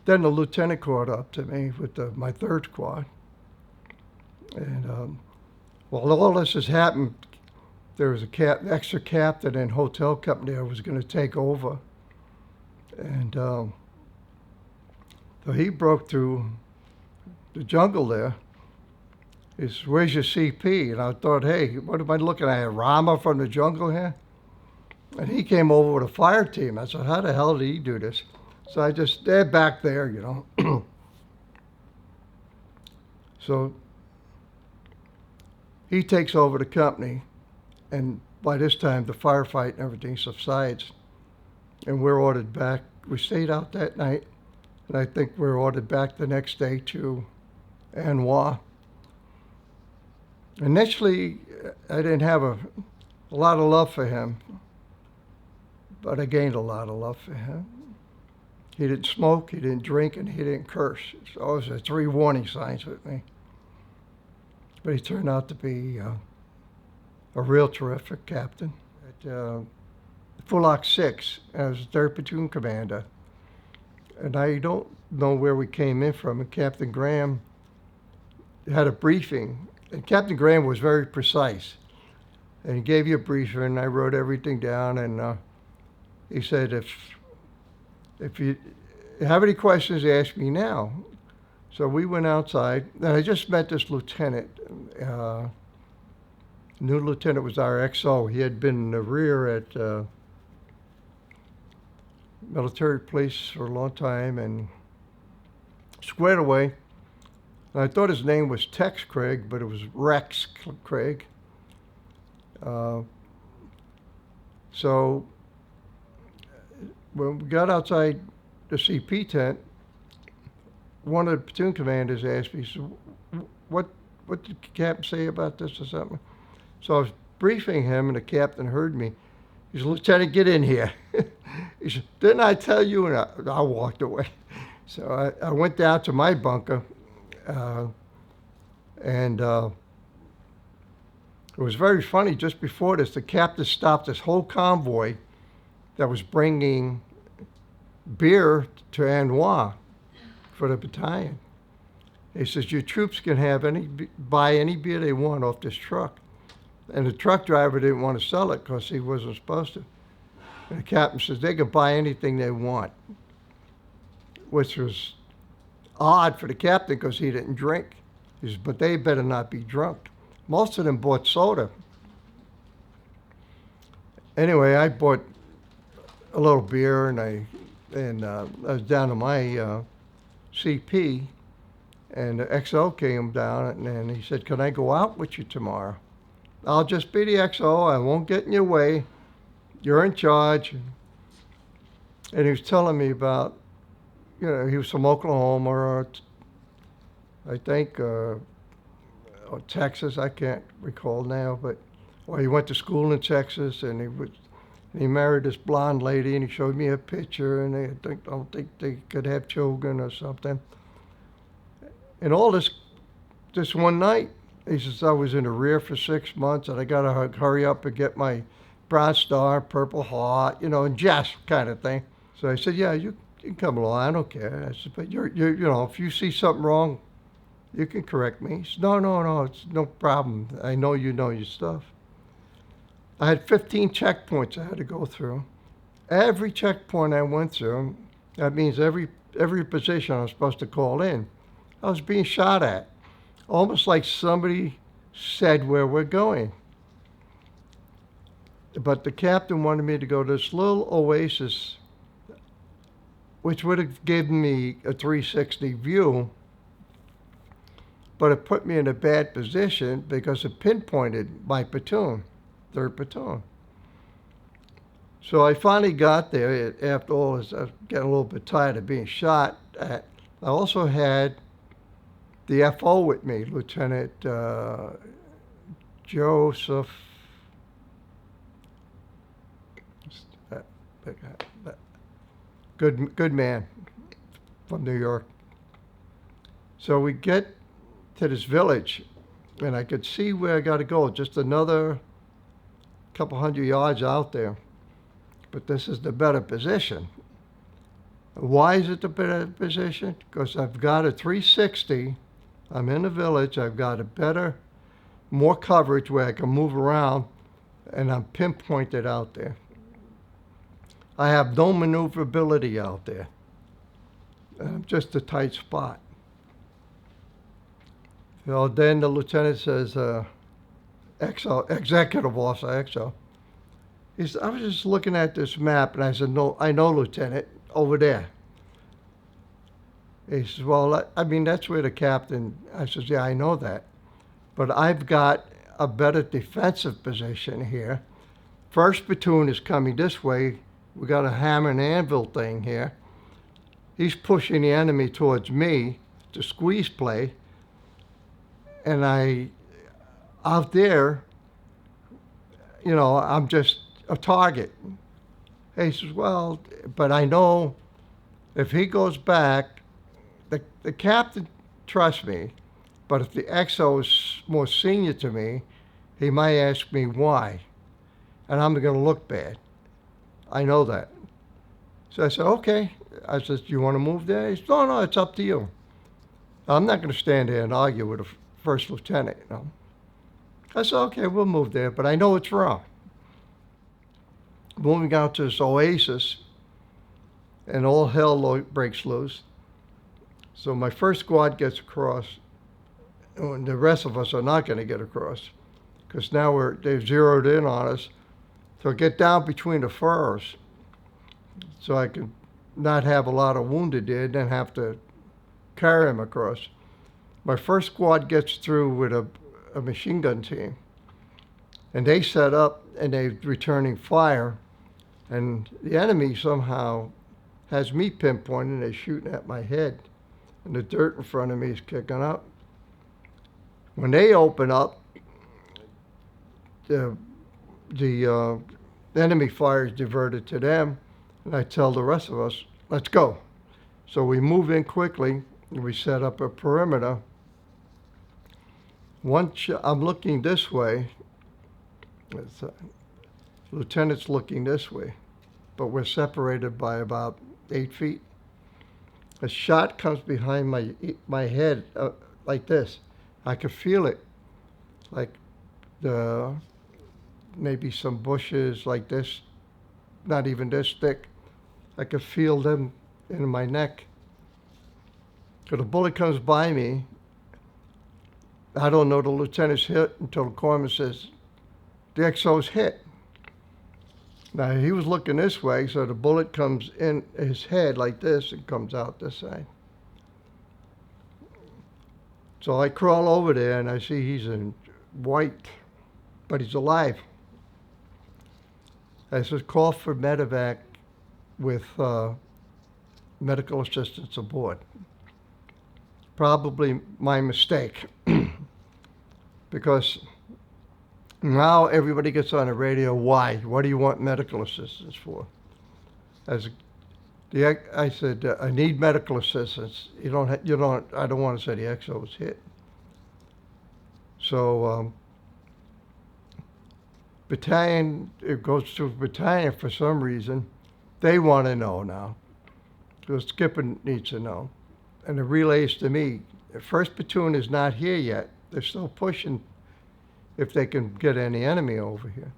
S1: Then the lieutenant caught up to me with my 3rd squad. And while all this has happened, there was extra captain and hotel company that was going to take over. And so he broke through the jungle there. He said, "Where's your CP?" And I thought, hey, what am I looking at, Rama from the jungle here? And he came over with a fire team. I said, how the hell did he do this? So I just, they're back there, you know. So he takes over the company, and by this time the firefight and everything subsides, and we're ordered back. We stayed out that night, and I think we're ordered back the next day to Anwa. Initially, I didn't have a lot of love for him, but I gained a lot of love for him. He didn't smoke, he didn't drink, and he didn't curse. So those are 3 warning signs with me. But he turned out to be a real terrific captain. At Fulak 6, I was 3rd Platoon Commander. And I don't know where we came in from. And Captain Graham had a briefing. And Captain Graham was very precise. And he gave you a briefing, and I wrote everything down. And he said, if you have any questions, ask me now. So we went outside, and I just met this lieutenant. New lieutenant was our XO. He had been in the rear at military police for a long time and squared away. And I thought his name was Tex Craig, but it was Rex Craig. So when we got outside the CP tent, one of the platoon commanders asked me, so what what did the captain say about this or something? So I was briefing him, and the captain heard me. He said, Lieutenant, get in here. He said, didn't I tell you? And I walked away. So I went down to my bunker, and it was very funny. Just before this, the captain stopped this whole convoy that was bringing beer to Anois for the battalion. He says, your troops can buy any beer they want off this truck. And the truck driver didn't want to sell it because he wasn't supposed to. And the captain says, they can buy anything they want, which was odd for the captain because he didn't drink. He says, but they better not be drunk. Most of them bought soda. Anyway, I bought a little beer, and I was down to my CP, and the XO came down, and he said, can I go out with you tomorrow? I'll just be the XO. I won't get in your way. You're in charge. And he was telling me about, he was from Oklahoma, or I think, or Texas. I can't recall now, but he went to school in Texas, and he married this blonde lady, and he showed me a picture, and I don't think they could have children or something. And all this one night, he says, I was in the rear for 6 months, and I got to hurry up and get my Bronze Star, Purple Heart, and just kind of thing. So I said, yeah, you can come along. I don't care. I said, but if you see something wrong, you can correct me. He said, no, it's no problem. I know you know your stuff. I had 15 checkpoints I had to go through. Every checkpoint I went through, that means every position I was supposed to call in, I was being shot at. Almost like somebody said where we're going. But the captain wanted me to go to this little oasis, which would have given me a 360 view, but it put me in a bad position because it pinpointed my platoon, 3rd Platoon. So I finally got there. After all, I was getting a little bit tired of being shot at. I also had the FO with me, Lieutenant Joseph. Good man from New York. So we get to this village, and I could see where I got to go, just another couple 100 yards out there. But this is the better position. Why is it the better position? Because I've got a 360. I'm in the village. I've got more coverage where I can move around, and I'm pinpointed out there. I have no maneuverability out there. I'm just a tight spot. So then the lieutenant says, XO, executive officer, XO. He said, I was just looking at this map, and I said, no, I know, Lieutenant, over there. He says, well, I mean, that's where the captain, I says, yeah, I know that. But I've got a better defensive position here. 1st Platoon is coming this way. We got a hammer and anvil thing here. He's pushing the enemy towards me to squeeze play. And out there, I'm just a target. He says, well, but I know if he goes back, the captain trusts me, but if the XO is more senior to me, he might ask me why, and I'm going to look bad. I know that. So I said, okay. I said, do you want to move there? He said, no, it's up to you. I'm not going to stand there and argue with a 1st lieutenant, I said, okay, we'll move there, but I know it's wrong. Moving out to this oasis, and all hell breaks loose. So my 1st squad gets across, and the rest of us are not going to get across, because now they've zeroed in on us. So get down between the firs, so I can not have a lot of wounded there, then have to carry them across. My 1st squad gets through with a machine gun team, and they set up, and they're returning fire, and the enemy somehow has me pinpointed, and they're shooting at my head, and the dirt in front of me is kicking up. When they open up, the enemy fire is diverted to them, and I tell the rest of us, let's go. So we move in quickly, and we set up a perimeter. I'm looking this way. Lieutenant's looking this way, but we're separated by about 8 feet. A shot comes behind my head like this. I could feel it, like maybe some bushes like this, not even this thick. I could feel them in my neck. So the bullet comes by me. I don't know the lieutenant's hit until the corpsman says, the XO's hit. Now he was looking this way, so the bullet comes in his head like this and comes out this side. So I crawl over there and I see he's in white, but he's alive. I said, call for medevac with medical assistance aboard. Probably my mistake, because now everybody gets on the radio. Why? What do you want medical assistance for? I said, I need medical assistance. I don't want to say the XO was hit. So battalion, it goes to battalion for some reason. They want to know now. The skipper needs to know. And it relays to me, the first platoon is not here yet. They're still pushing if they can get any enemy over here.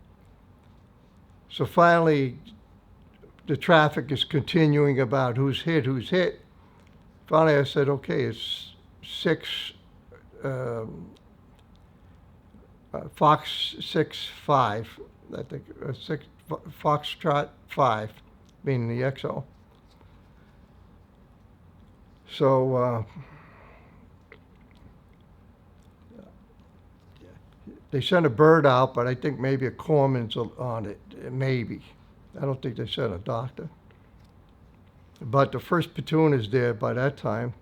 S1: So finally, the traffic is continuing about who's hit. Finally, I said, okay, it's Fox 6-5, I think, Foxtrot 5, meaning the XO. So they sent a bird out, but I think maybe a corpsman's on it, maybe. I don't think they sent a doctor. But the first platoon is there by that time.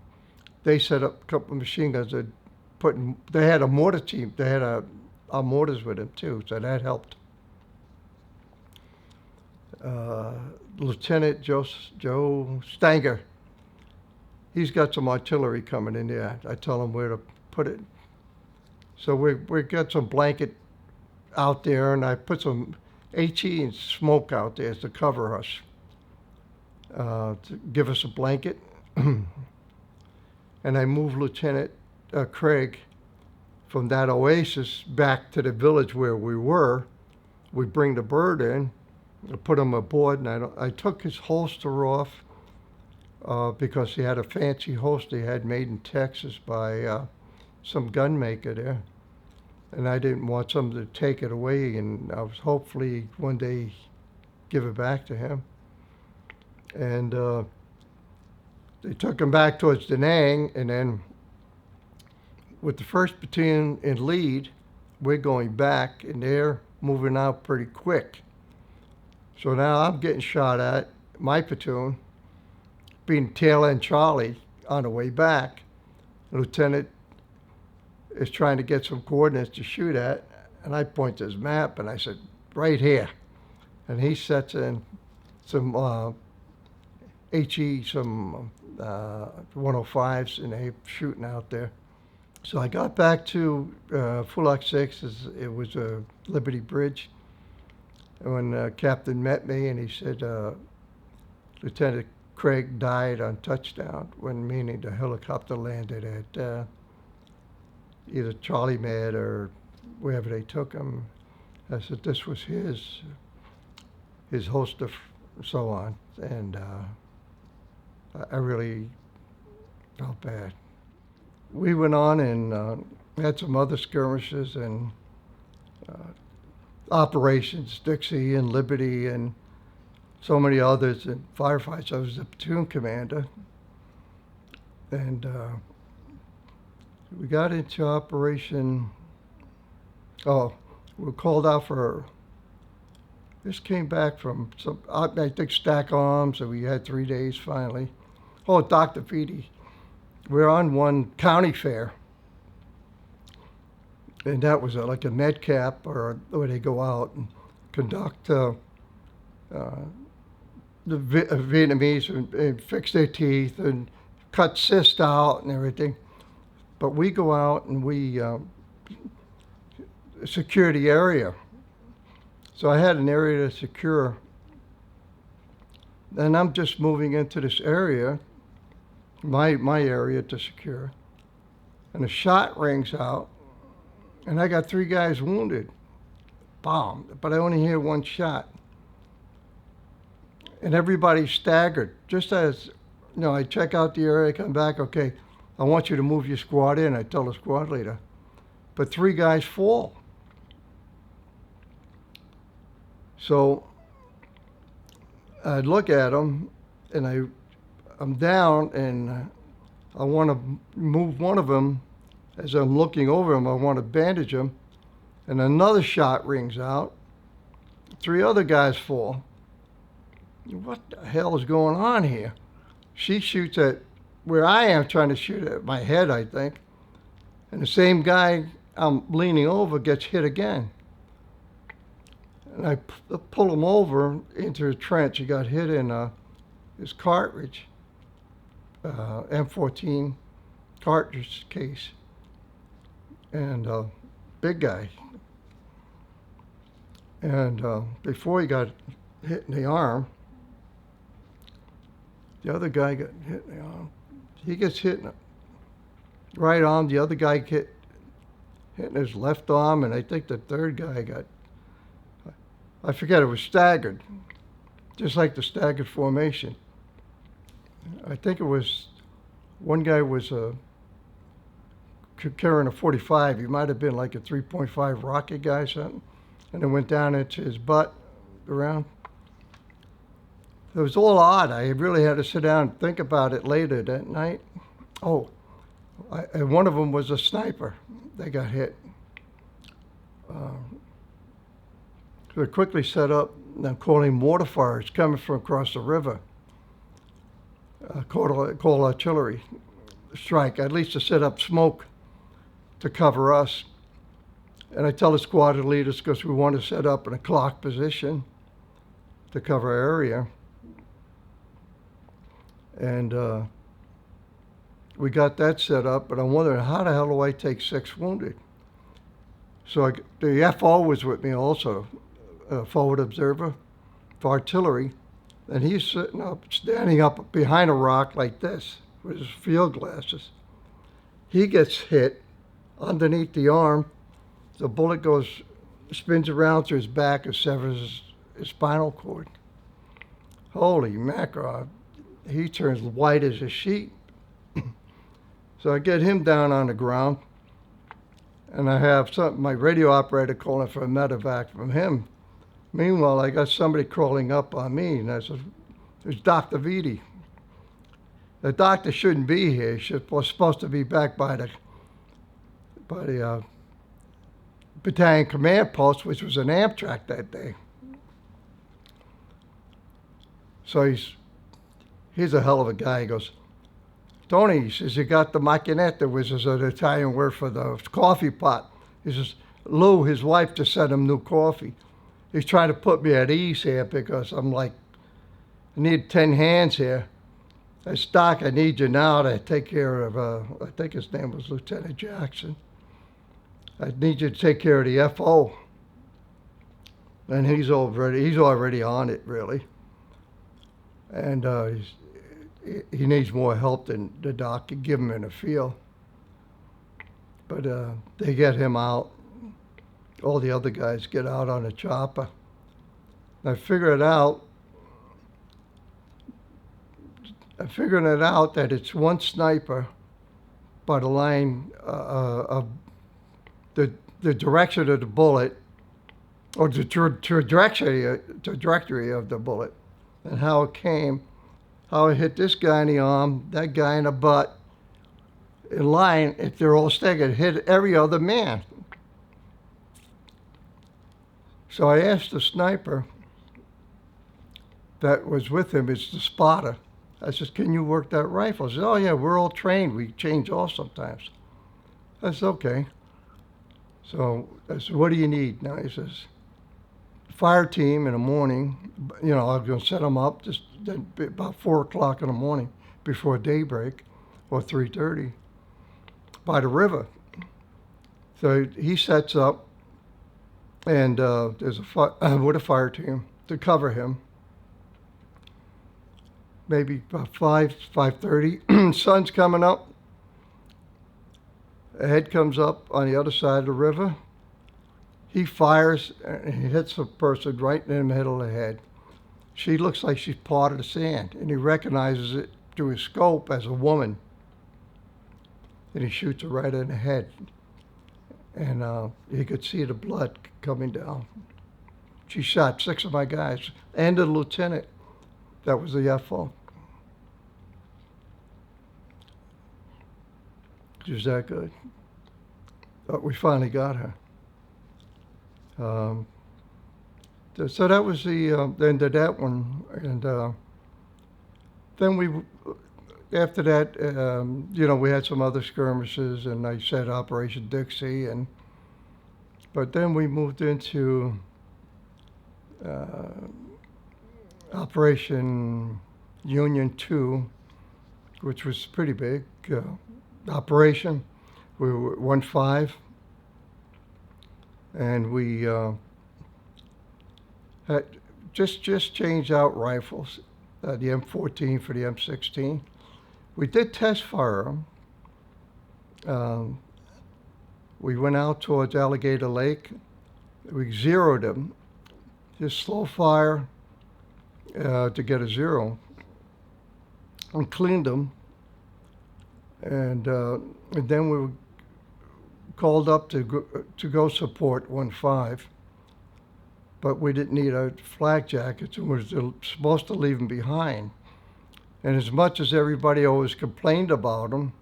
S1: They set up a couple of machine guns. They had a mortar team. They had our mortars with them too, so that helped. Lieutenant Joe Stanger, he's got some artillery coming in there. I tell him where to put it. So we got some blanket out there, and I put some HE and smoke out there to cover us, to give us a blanket. And I moved Lieutenant Craig from that oasis back to the village where we were. We bring the bird in, I put him aboard, and I took his holster off because he had a fancy holster he had made in Texas by some gun maker there. And I didn't want someone to take it away, and I was hopefully one day give it back to him. And they took him back towards Da Nang, and then with the first platoon in lead, we're going back, and they're moving out pretty quick. So now I'm getting shot at, my platoon, being tail end Charlie on the way back. The lieutenant is trying to get some coordinates to shoot at, and I point to his map, and I said, right here. And he sets in some HE, some 105s, and they're shooting out there. So I got back to Fulak 6, it was a Liberty Bridge, and when Captain met me, and he said, Lieutenant Craig died on touchdown, when meaning the helicopter landed at either Charlie Med or wherever they took him. I said this was his holster, so on, and I really felt bad. We went on and had some other skirmishes and operations, Dixie and Liberty and so many others, and firefights. I was the platoon commander, and we got into operation. We were called out for. This came back from some, I think, stack arms, and we had 3 days finally. Dr. Feedy. We're on one county fair, and that was like a med cap, or where they go out and conduct the Vietnamese and fix their teeth and cut cysts out and everything. But we go out and we secure the area. So I had an area to secure. Then I'm just moving into this area, my area to secure. And a shot rings out, and I got 3 guys wounded. Bomb. But I only hear 1 shot. And everybody staggered. Just as, I check out the area, come back, okay, I want you to move your squad in, I tell the squad leader. But 3 guys fall. So I look at them, and I'm down, and I want to move one of them. As I'm looking over him, I want to bandage him, and another shot rings out. 3 other guys fall. What the hell is going on here? She shoots at where I am, trying to shoot at my head, I think. And the same guy I'm leaning over gets hit again. And I pull him over into a trench. He got hit in his cartridge, M14 cartridge case. And big guy. And before he got hit in the arm, the other guy got hit in the arm. He gets hit in the right arm. The other guy hit in his left arm, and I think the third guy got, I forget, it was staggered, just like the staggered formation. I think it was, one guy was carrying a 45. He might have been like a 3.5 rocket guy or something, and it went down into his butt around. It was all odd. I really had to sit down and think about it later that night. Oh, and one of them was a sniper. They got hit. So I quickly set up, and I'm calling mortar fires coming from across the river. Call artillery strike, at least to set up smoke to cover us. And I tell the squad leaders, because we want to set up in a clock position to cover our area. And we got that set up, but I'm wondering, how the hell do I take 6 wounded? So the FO was with me also, forward observer for artillery, and he's standing up behind a rock like this with his field glasses. He gets hit underneath the arm. The bullet spins around to his back and severs his spinal cord. Holy mackerel. He turns white as a sheet. So I get him down on the ground, and I have my radio operator calling for a medevac from him. Meanwhile, I got somebody crawling up on me, and I said, "There's Dr. Vitti. The doctor shouldn't be here. He was supposed to be back by the battalion command post, which was an Amtrac that day." So he's a hell of a guy. He goes, "Tony," he says, "you got the macchinetta," which is an Italian word for the coffee pot. He says, "Lou, his wife, just sent him new coffee." He's trying to put me at ease here, because I'm like, I need 10 hands here. I said, "Doc, I need you now to take care of, I think his name was Lieutenant Jackson. I need you to take care of the FO. And he's already on it, really. And he needs more help than the doc can give him in the field. But they get him out. All the other guys get out on a chopper. I figured it out that it's one sniper by the line of the direction of the bullet, or the trajectory of the bullet, and how it came, how it hit this guy in the arm, that guy in the butt, in line. If they're all staggered, hit every other man. So I asked the sniper that was with him, it's the spotter. I said, "Can you work that rifle?" He said, "Oh yeah, we're all trained. We change off sometimes." I said, "Okay." So I said, what do you need? Now he says, fire team in the morning. You know, I was going to set them up just about 4 o'clock in the morning before daybreak, or 3:30, by the river. So he sets up, and there's with a fire team to cover him. Maybe about 5:30. Sun's coming up. A head comes up on the other side of the river. He fires and he hits the person right in the middle of the head. She looks like she's part of the sand, and he recognizes it through his scope as a woman. And he shoots her right in the head. And he could see the blood coming down. She shot 6 of my guys and the lieutenant. That was the FO. She was that good. But we finally got her. So that was the end of that one. And then after that, you know, we had some other skirmishes, and I said Operation Dixie, but then we moved into Operation Union 2, which was pretty big operation. We were 1-5, and we had just changed out rifles, the M14 for the M16. We did test fire them. We went out towards Alligator Lake. We zeroed them, just slow fire to get a zero, and cleaned them. And then we were called up to go support 1-5, but we didn't need our flak jackets, and we were supposed to leave them behind. And as much as everybody always complained about them,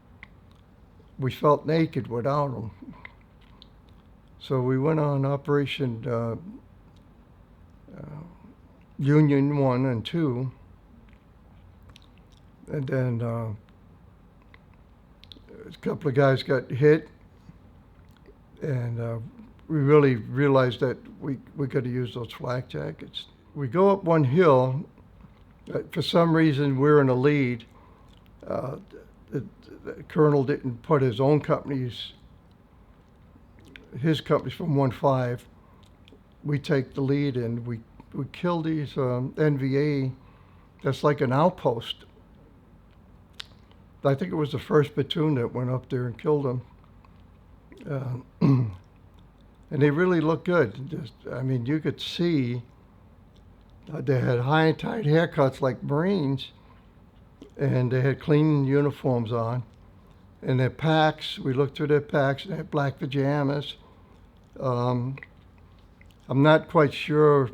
S1: we felt naked without them. So we went on Operation Union 1 and 2, and then a couple of guys got hit, and we really realized that we could have used those flak jackets. We go up one hill. For some reason, we're in the lead. The colonel didn't put his own companies, his companies from 1-5. We take the lead, and we kill these NVA. That's like an outpost. I think it was the 1st platoon that went up there and killed them. And they really looked good. I mean, you could see they had high and tight haircuts like Marines, and they had clean uniforms on. And their packs, we looked through their packs, they had black pajamas. I'm not quite sure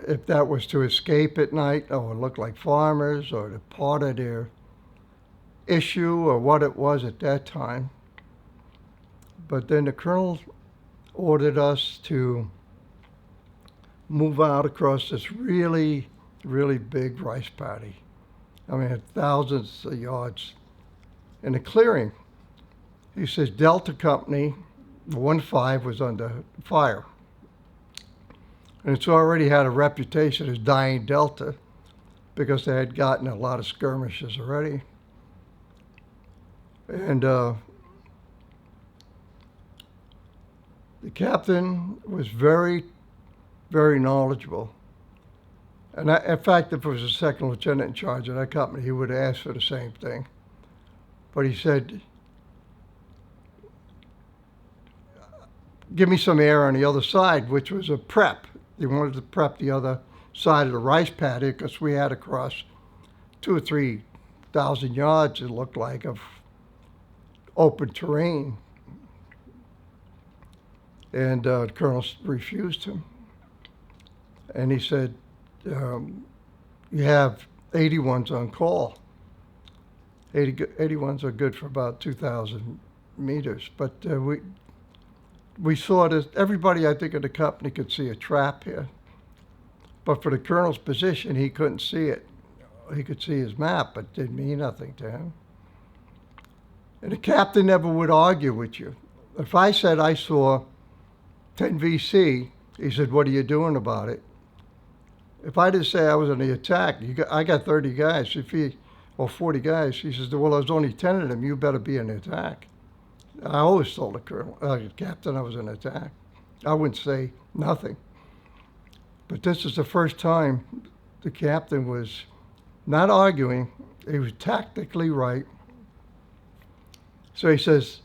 S1: if that was to escape at night, or look like farmers, or the part of their issue, or what it was at that time. But then the colonel ordered us to move out across this really, really big rice paddy. I mean, thousands of yards in a clearing. He says Delta Company, 1-5, was under fire. And it's already had a reputation as dying Delta because they had gotten a lot of skirmishes already. And the captain was very, very knowledgeable. And in fact, if it was a second lieutenant in charge of that company, he would have asked for the same thing. But he said, give me some air on the other side, which was a prep. They wanted to prep the other side of the rice paddy because we had to cross 2,000 or 3,000 yards, it looked like, of open terrain. And the colonel refused him. And he said, you have 81s on call. 81s are good for about 2,000 meters. But we saw this, everybody I think in the company could see a trap here. But for the colonel's position, he couldn't see it. He could see his map, but it didn't mean nothing to him. And the captain never would argue with you. If I said I saw 10 VC, he said, what are you doing about it? If I didn't say I was in the attack, I got 30 guys, or 40 guys. He says, well, there's only 10 of them. You better be in the attack. I always told the captain I was in the attack. I wouldn't say nothing. But this is the first time the captain was not arguing. He was tactically right. So he says,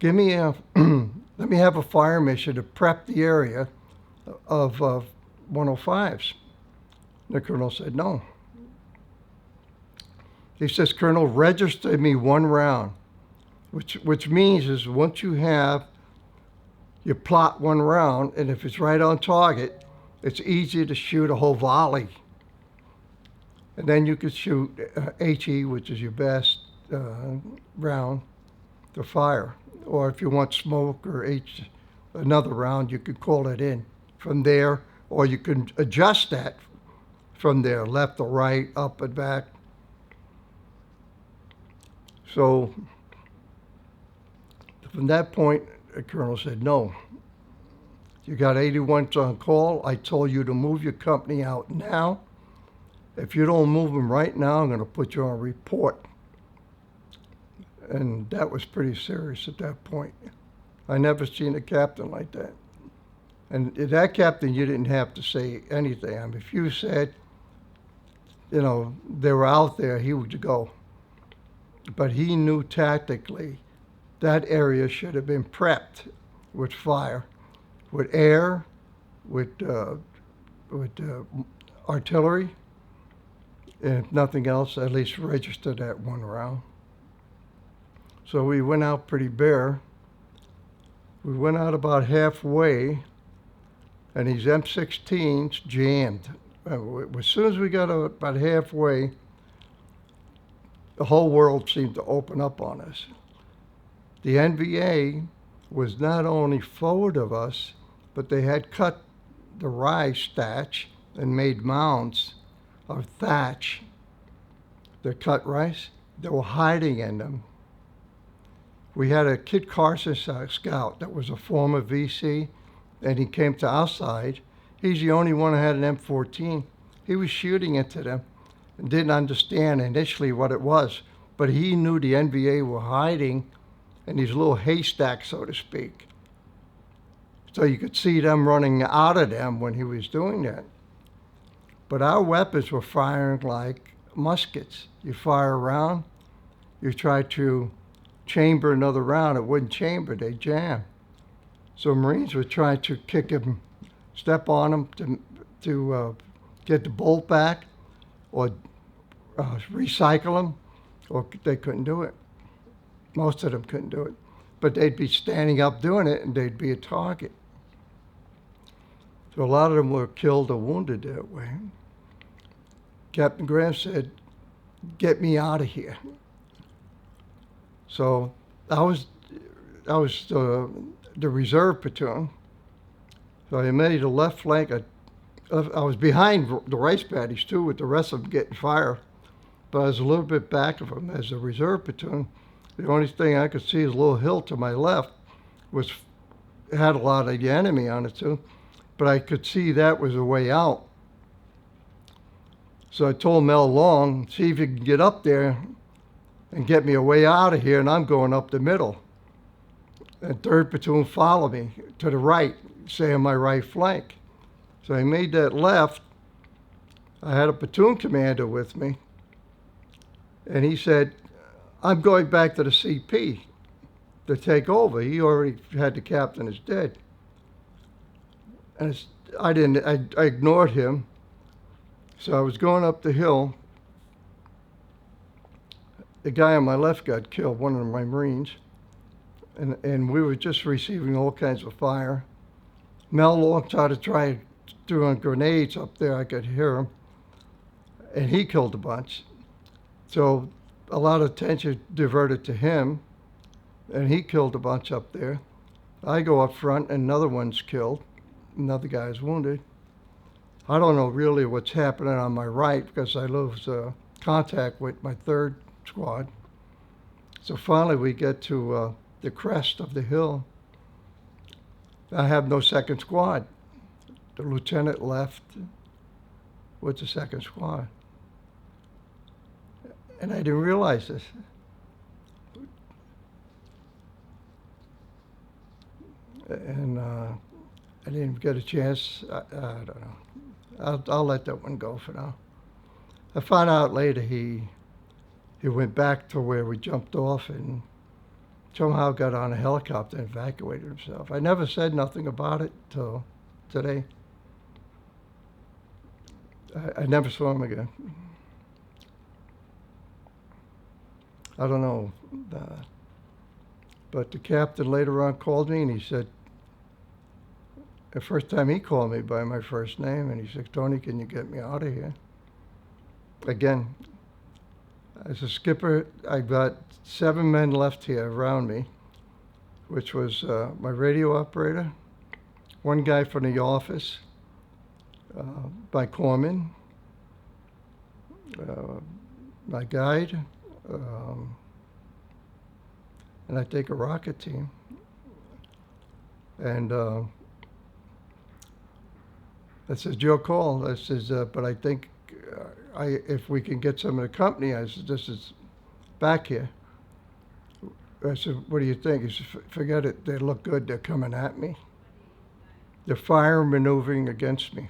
S1: let me have a fire mission to prep the area of 105s. The colonel said, no. He says, Colonel, register me 1 round, which means is once you plot 1 round, and if it's right on target, it's easy to shoot a whole volley. And then you could shoot HE, which is your best round to fire. Or if you want smoke or another round, you could call it in from there, or you can adjust that from there, left or right, up and back. So from that point, the colonel said, no. You got 81s on call. I told you to move your company out now. If you don't move them right now, I'm going to put you on report. And that was pretty serious at that point. I never seen a captain like that. And that captain, you didn't have to say anything. I mean, if you said, you know, they were out there, he would go. But he knew tactically that area should have been prepped with fire, with air, with artillery, and if nothing else, at least register that 1 round. So we went out pretty bare. We went out about halfway, and these M16s jammed. As soon as we got about halfway, the whole world seemed to open up on us. The NVA was not only forward of us, but they had cut the rye thatch and made mounds of thatch. They cut rice. They were hiding in them. We had a Kit Carson scout that was a former VC, and he came to our side. He's the only one who had an M14. He was shooting into them and didn't understand initially what it was, but he knew the NVA were hiding in these little haystacks, so to speak. So you could see them running out of them when he was doing that. But our weapons were firing like muskets. You fire a round, you try to chamber another round, it wouldn't chamber, they jam. So Marines would try to kick him, step on him to get the bolt back, or recycle them, or they couldn't do it. Most of them couldn't do it. But they'd be standing up doing it, and they'd be a target. So a lot of them were killed or wounded that way. Captain Graham said, get me out of here. So I was the reserve platoon. So I made the left flank. I was behind the rice paddies too, with the rest of them getting fire. But I was a little bit back of them as a reserve platoon. The only thing I could see is a little hill to my left, which had a lot of the enemy on it too. But I could see that was a way out. So I told Mel Long, see if you can get up there and get me a way out of here, and I'm going up the middle. And 3rd Platoon followed me to the right, say on my right flank. So I made that left. I had a platoon commander with me, and he said, I'm going back to the CP to take over. He already had the captain is dead. And I ignored him. So I was going up the hill. The guy on my left got killed, one of my Marines. And we were just receiving all kinds of fire. Mel Long tried to try throwing grenades up there. I could hear him. And he killed a bunch. So a lot of attention diverted to him. And he killed a bunch up there. I go up front and another one's killed. Another guy's wounded. I don't know really what's happening on my right because I lose contact with my 3rd squad. So finally we get to the crest of the hill, I have no second squad. The lieutenant left with the second squad. And I didn't realize this. And I didn't get a chance. I don't know. I'll let that one go for now. I found out later he went back to where we jumped off and somehow got on a helicopter and evacuated himself. I never said nothing about it till today. I never saw him again. I don't know. But the captain later on called me and he said, the first time he called me by my first name, and he said, Tony, can you get me out of here? Again, as a skipper, I got 7 men left here around me, which was my radio operator, one guy from the office, my corpsman, my guide, and I think a rocket team. And I says, Joe called. I says, but I think if we can get some of the company, I said, this is back here. I said, what do you think? He said, forget it. They look good. They're coming at me. They're fire maneuvering against me.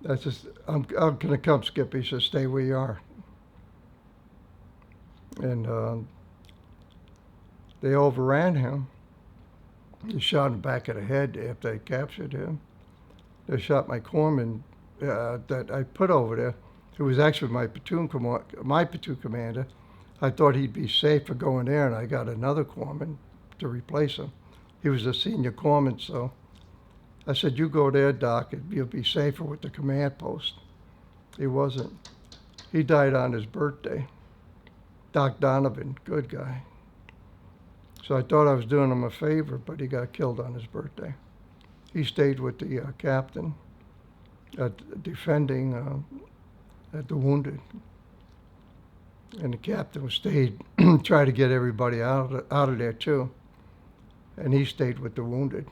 S1: I says, I'm going to come, Skip. He says, stay where you are. And they overran him. They shot him back of the head after they captured him. They shot my corpsman that I put over there, who was actually my platoon commander. I thought he'd be safe for going there, and I got another corpsman to replace him. He was a senior corpsman, so I said, you go there, Doc, and you'll be safer with the command post. He wasn't. He died on his birthday. Doc Donovan, good guy. So I thought I was doing him a favor, but he got killed on his birthday. He stayed with the captain, defending the wounded. And the captain stayed, tried to get everybody out of there too. And he stayed with the wounded.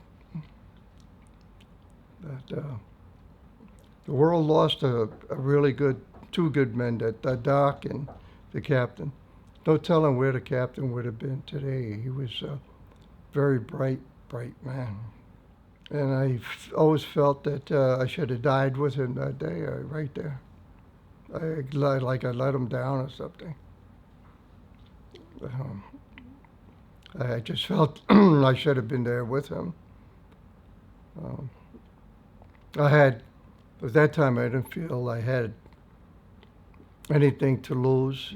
S1: But the world lost a really good, 2 good men, that Doc and the captain. No telling where the captain would have been today. He was a very bright man. And I always felt that I should have died with him that day, right there. Like I let him down or something. I just felt I should have been there with him. At that time, I didn't feel I had anything to lose.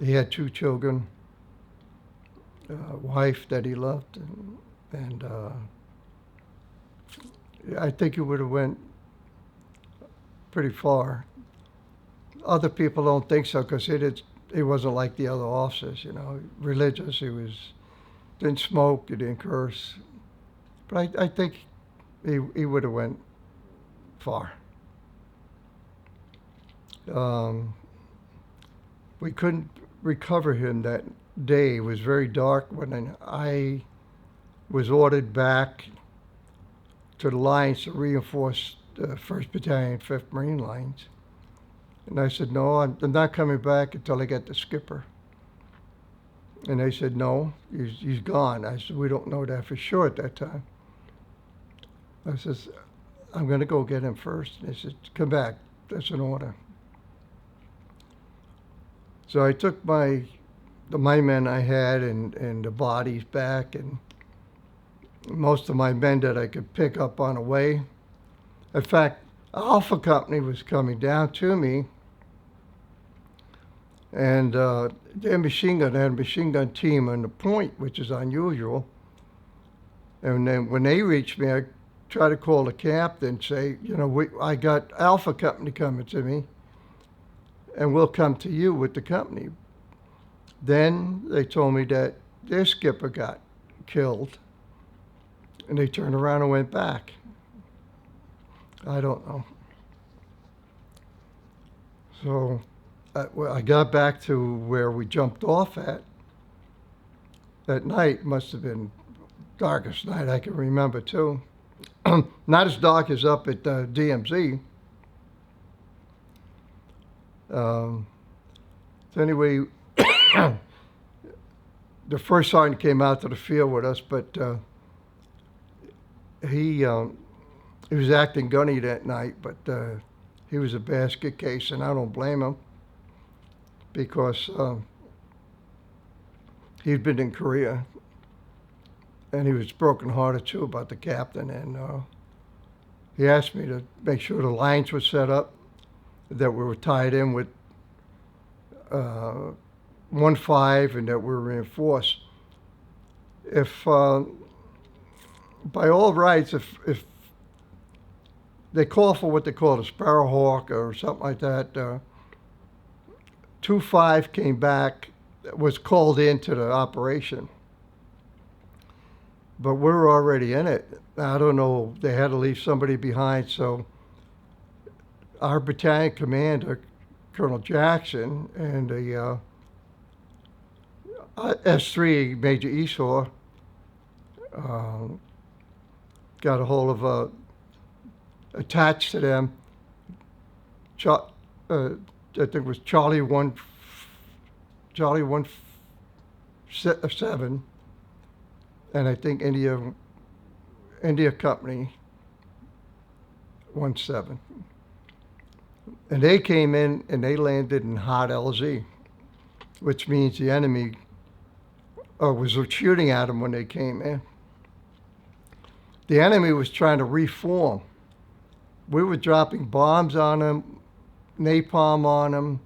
S1: He had 2 children, a wife that he loved, and I think he would have went pretty far. Other people don't think so because he wasn't like the other officers, you know, religious. He didn't smoke, he didn't curse. But I think he would have went far. We couldn't recover him that day. It was very dark when I was ordered back to the lines to reinforce the 1st Battalion, 5th Marine lines. And I said, no, I'm not coming back until I get the skipper. And they said, no, he's gone. I said, we don't know that for sure at that time. I says, I'm going to go get him first. And they said, come back. That's an order. So I took my men I had and the bodies back, and most of my men that I could pick up on the way. In fact, Alpha Company was coming down to me, and they had a machine gun team on the point, which is unusual. And then when they reached me, I tried to call the captain and say, you know, I got Alpha Company coming to me, and we'll come to you with the company. Then they told me that their skipper got killed, and they turned around and went back. I don't know. So I got back to where we jumped off at. That night must have been darkest night I can remember, too. Not as dark as up at DMZ. So anyway, the first sergeant came out to the field with us, but he was acting gunny that night, but he was a basket case, and I don't blame him because he'd been in Korea, and he was brokenhearted too about the captain, and he asked me to make sure the lines were set up, that we were tied in with 1-5, and that we were reinforced. If by all rights, if they call for what they call a Sparrowhawk or something like that, 2-5 came back, was called into the operation. But we were already in it. I don't know, they had to leave somebody behind, so our battalion commander, Colonel Jackson, and the S3 Major Esau got a hold of attached to them. I think it was Charlie 1-7, and I think India Company 1-7. And they came in and they landed in hot LZ, which means the enemy was shooting at them when they came in. The enemy was trying to reform. We were dropping bombs on them, napalm on them.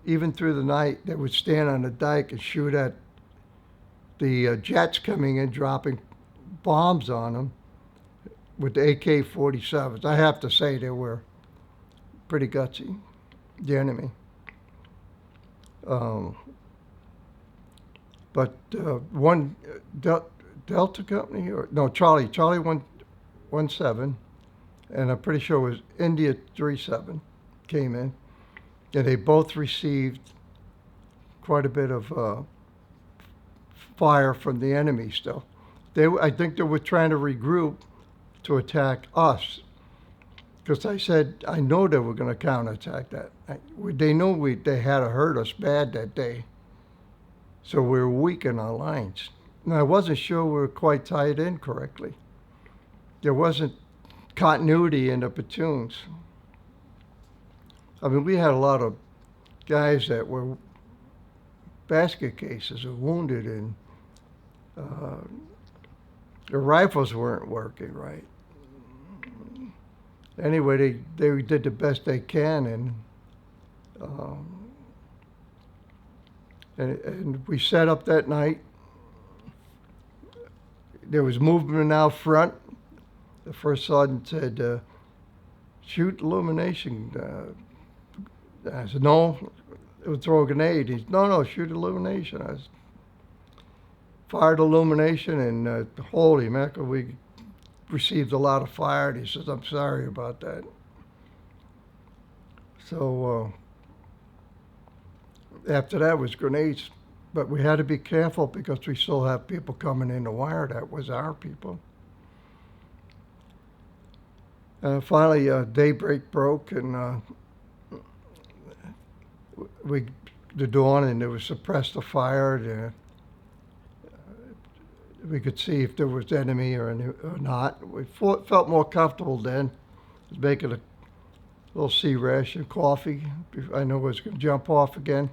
S1: Even through the night, they would stand on the dike and shoot at the jets coming in, dropping bombs on them with the AK-47s. I have to say they were pretty gutsy, the enemy. But one Delta Company, or no, Charlie 1-7, and I'm pretty sure it was India 3-7 came in, and they both received quite a bit of fire from the enemy still. I think they were trying to regroup to attack us, because I said, I know they were going to counterattack that. They knew they had to hurt us bad that day, so we were weak in our lines. And I wasn't sure we were quite tied in correctly. There wasn't continuity in the platoons. I mean, we had a lot of guys that were basket cases or wounded, and their rifles weren't working right. Anyway, they did the best they can, and we set up that night. There was movement out front. The first sergeant said, shoot illumination. I said, no, it would throw a grenade. He said, no, shoot illumination. I fired illumination, and holy mackerel, we received a lot of fire. And he says, I'm sorry about that. So after that was grenades. But we had to be careful because we still have people coming in the wire that was our people. Finally, daybreak broke, and the dawn, and it was suppressed the fire. We could see if there was enemy or not. We felt more comfortable then. I was making a little sea ration coffee. I knew I was going to jump off again.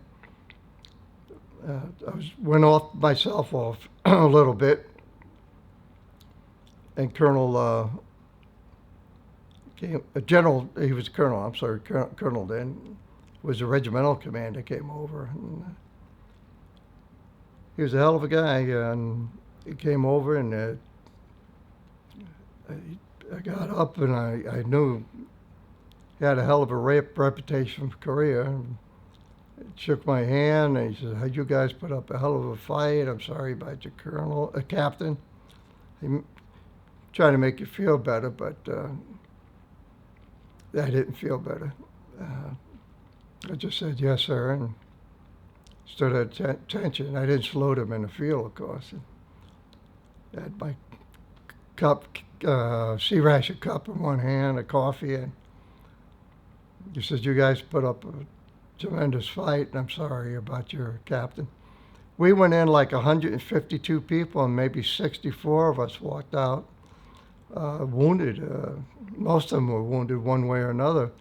S1: Went off myself off a little bit, and Colonel General, he was Colonel, I'm sorry, Colonel then, was a regimental commander, came over. And he was a hell of a guy, and he came over, and I got up, and I knew he had a hell of a reputation for Korea. And shook my hand, and he said, "How'd you guys put up a hell of a fight? I'm sorry about your captain. He tried to make you feel better, but I didn't feel better. I just said, yes, sir, and stood at attention. I didn't salute him in the field, of course. Had my cup, sea ration cup in one hand, a coffee, and he says, "You guys put up a tremendous fight, and I'm sorry about your captain." We went in like 152 people, and maybe 64 of us walked out wounded. Most of them were wounded one way or another.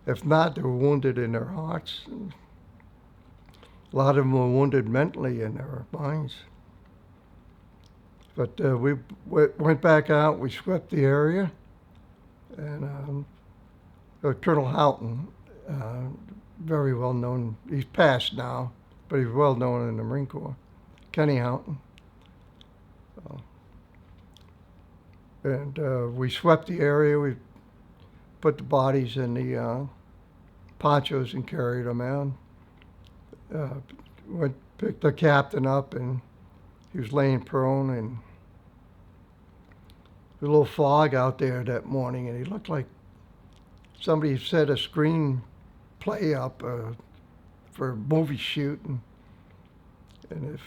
S1: If not, they were wounded in their hearts. And a lot of them were wounded mentally in their minds. But we went back out. We swept the area, and Colonel Houghton, very well known. He's passed now, but he's well known in the Marine Corps. Kenny Houghton. And we swept the area. We put the bodies in the ponchos and carried them out. Picked the captain up, and he was laying prone, and there was a little fog out there that morning, and he looked like somebody set a screenplay up for a movie shoot, and if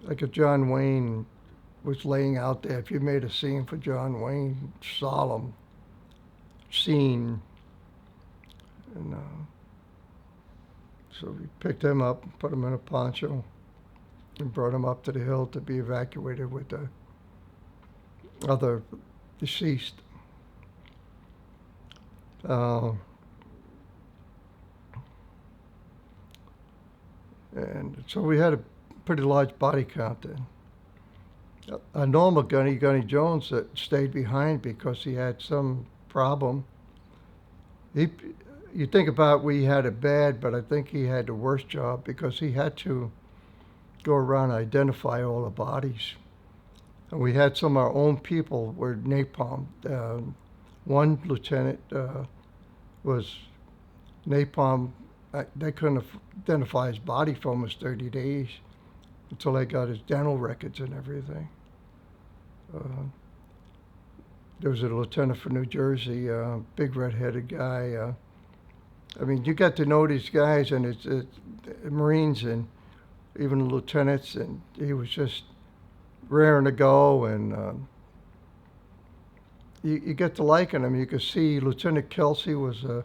S1: like a John Wayne was laying out there, if you made a scene for John Wayne, solemn scene, and so we picked him up, put him in a poncho, and brought him up to the hill to be evacuated with the other deceased. And so we had a pretty large body count then. A normal Gunny Jones that stayed behind because he had some problem. You think about we had it bad, but I think he had the worst job because he had to go around and identify all the bodies. And we had some of our own people were napalm. One lieutenant was napalm. They couldn't identify his body for almost 30 days until they got his dental records and everything. There was a lieutenant from New Jersey, big red-headed guy. I mean, you got to know these guys, and it's Marines and even the lieutenants, and he was just raring to go, and you get to liking him. You could see Lieutenant Kelsey was a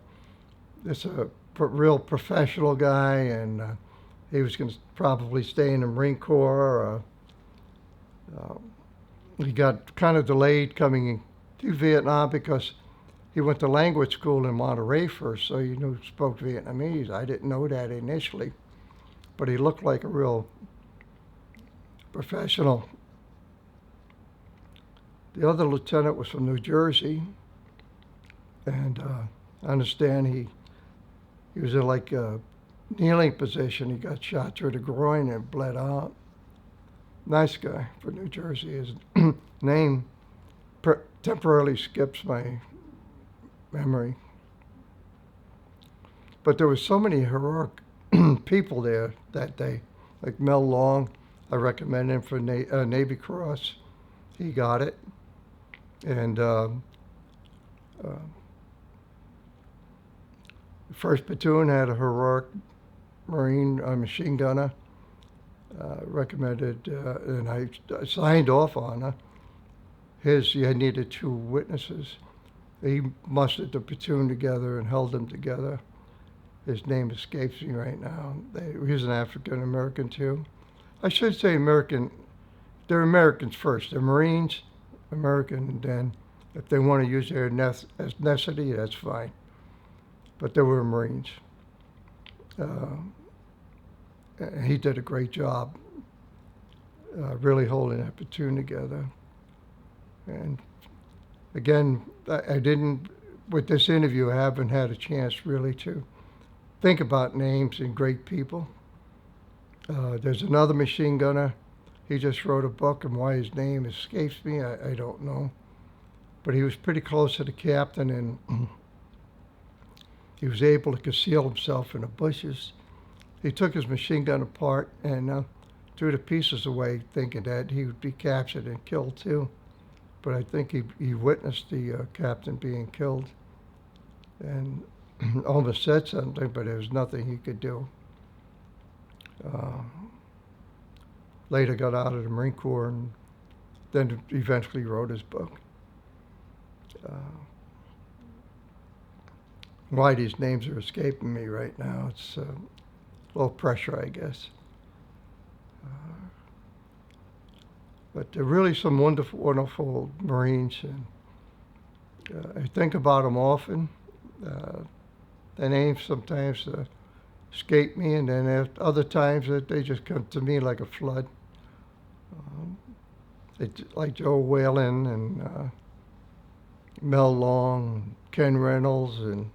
S1: real professional guy, and he was going to probably stay in the Marine Corps. He got kind of delayed coming to Vietnam because he went to language school in Monterey first, so he spoke Vietnamese. I didn't know that initially, but he looked like a real professional. The other lieutenant was from New Jersey, and I understand he was in like a kneeling position. He got shot through the groin and bled out. Nice guy from New Jersey. His name temporarily skips my memory. But there were so many heroic people there that day, like Mel Long. I recommend him for Navy Cross. He got it. And the first platoon had a heroic Marine machine gunner. Recommended, and I signed off on you needed 2 witnesses. He mustered the platoon together and held them together. His name escapes me right now. He's an African American too. I should say American. They're Americans first. They're Marines, American, and then if they want to use their ethnicity, that's fine. But they were Marines. He did a great job really holding that platoon together. And again, I didn't, with this interview, I haven't had a chance really to think about names and great people. There's another machine gunner. He just wrote a book, and why his name escapes me, I don't know. But he was pretty close to the captain, and he was able to conceal himself in the bushes. He took his machine gun apart and threw the pieces away, thinking that he would be captured and killed too. But I think he witnessed the captain being killed and almost said something, but there was nothing he could do. Later got out of the Marine Corps, and then eventually wrote his book. Why these names are escaping me right now, it's low pressure, I guess. But they're really some wonderful, wonderful Marines, and I think about them often. Their names sometimes escape me, and then at other times they just come to me like a flood. Like Joe Whalen and Mel Long, Ken Reynolds, and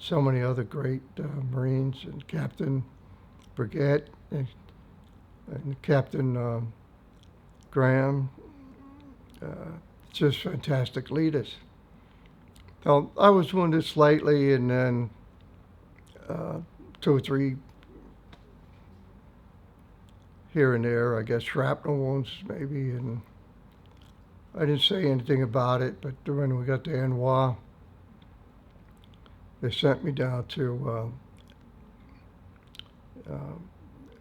S1: so many other great Marines, and Captain Brigette and Captain Graham, just fantastic leaders. Now, I was wounded slightly, and then 2 or 3 here and there, I guess shrapnel wounds maybe, and I didn't say anything about it, but when we got to Anwa, they sent me down to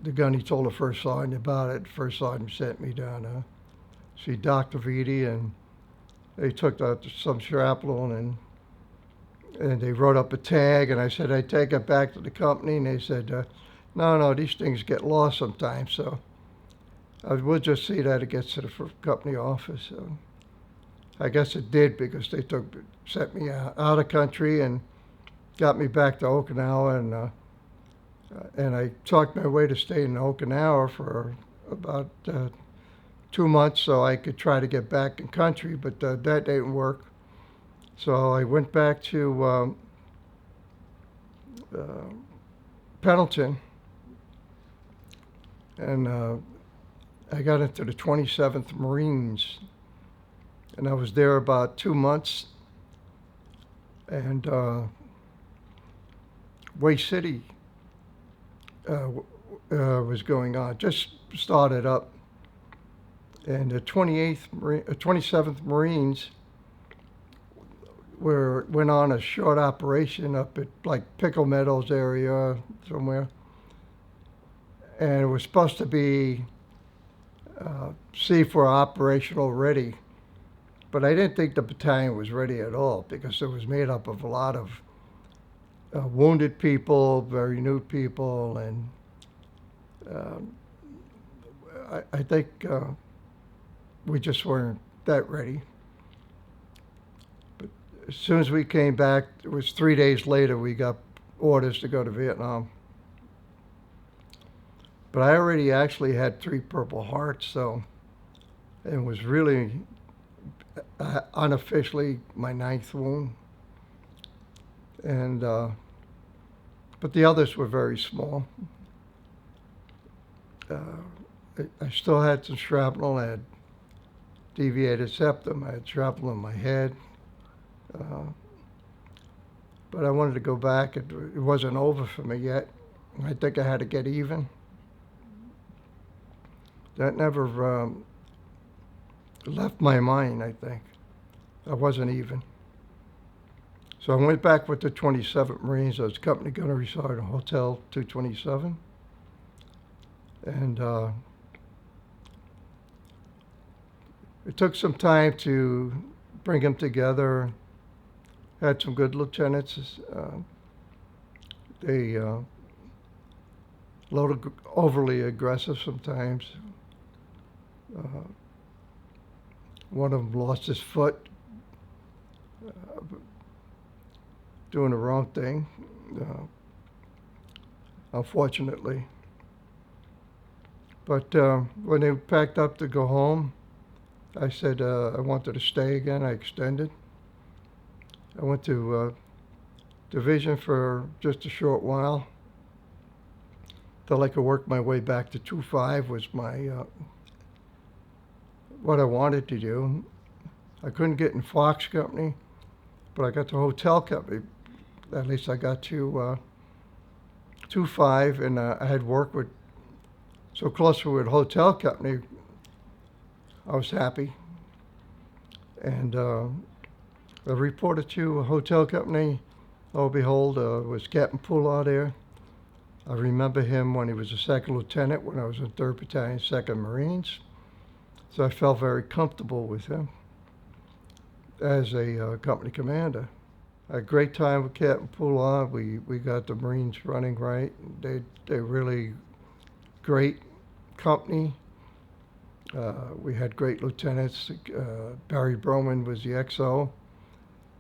S1: the gunny told the first sergeant about it. The first sergeant sent me down to see Dr. Vitti, and they took out some shrapnel, and they wrote up a tag, and I said I'd take it back to the company, and they said, no, these things get lost sometimes, so we'll just see that it gets to the company office. So I guess it did, because they sent me out of country and got me back to Okinawa, and I talked my way to stay in Okinawa for about 2 months so I could try to get back in country, but that didn't work. So I went back to Pendleton, and I got into the 27th Marines, and I was there about 2 months, and Way City was going on, just started up, and the 27th Marines went on a short operation up at like Pickle Meadows area somewhere, and it was supposed to be see if we're operational ready, but I didn't think the battalion was ready at all, because it was made up of a lot of wounded people, very new people, and I think we just weren't that ready. But as soon as we came back, it was 3 days later we got orders to go to Vietnam. But I already actually had 3 Purple Hearts, so it was really unofficially my 9th wound. And but the others were very small. I still had some shrapnel. I had deviated septum. I had shrapnel in my head. But I wanted to go back. It wasn't over for me yet. I think I had to get even. That never left my mind, I think. I wasn't even. So I went back with the 27th Marines. I was Company Gunnery Sergeant, Hotel 227. And it took some time to bring them together. Had some good lieutenants. They overly aggressive sometimes. One of them lost his foot doing the wrong thing, unfortunately. But when they packed up to go home, I said I wanted to stay again. I extended. I went to division for just a short while, till I could work my way back to 2-5 was my what I wanted to do. I couldn't get in Fox Company, but I got to Hotel Company. At least I got to 2-5, and I had worked with so closely with Hotel Company. I was happy, and I reported to a Hotel Company. Lo and behold, was Captain Poulard there. I remember him when he was a second lieutenant when I was in 3rd Battalion, 2nd Marines. So I felt very comfortable with him as a company commander. A great time with Captain Poulon. We got the Marines running right. They're really great company. We had great lieutenants. Barry Broman was the XO.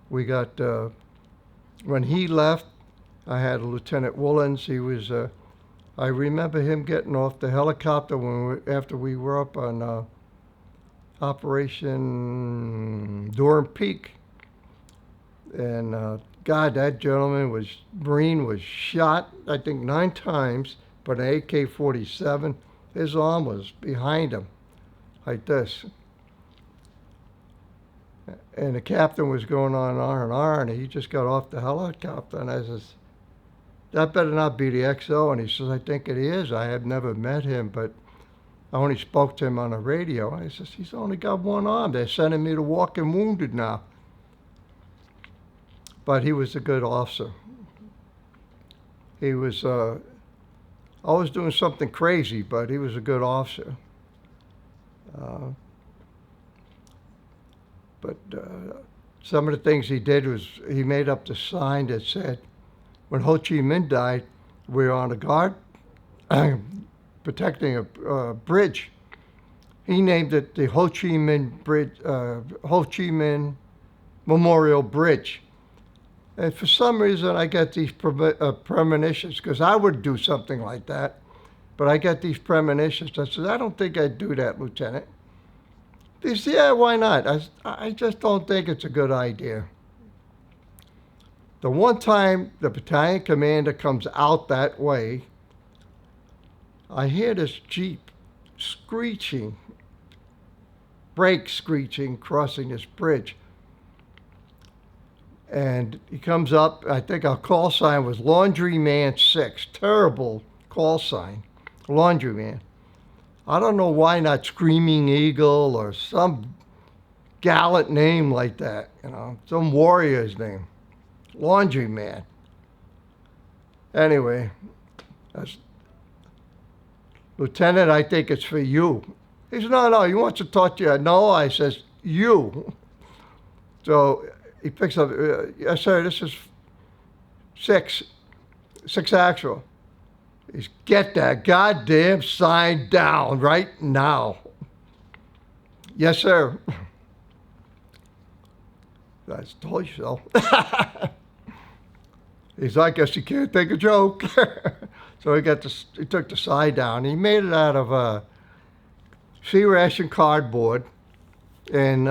S1: We got, when he left, I had Lieutenant Woolens. He was, I remember him getting off the helicopter after we were up on Operation Durham Peak. And God, that Marine was shot, I think 9 times, but an AK-47. His arm was behind him, like this. And the captain was going on R&R, and he just got off the helicopter, and I says, that better not be the XO. And he says, I think it is. I have never met him, but I only spoke to him on the radio. I says, he's only got one arm. They're sending me to walking wounded now. But he was a good officer. He was always doing something crazy, but he was a good officer. But some of the things he did was he made up the sign that said, when Ho Chi Minh died, we were on a guard protecting a bridge. He named it the Ho Chi Minh Bridge, Ho Chi Minh Memorial Bridge. And for some reason, I get these premonitions, because I would do something like that, but I get these premonitions. I said, I don't think I'd do that, Lieutenant. He said, yeah, why not? I just don't think it's a good idea. The one time the battalion commander comes out that way, I hear this Jeep screeching, brake screeching, crossing this bridge. And he comes up, I think our call sign was Laundryman 6. Terrible call sign, Laundryman. I don't know why not Screaming Eagle or some gallant name like that, some warrior's name. Laundryman. Anyway, Lieutenant, I think it's for you. He said, no, he wants to talk to you. No, I says, you. So he picks up, yes, sir, this is 6 actual. He's, get that goddamn sign down right now. Yes, sir. I told you so. He's like, I guess you can't take a joke. So he took the sign down. He made it out of sea ration cardboard and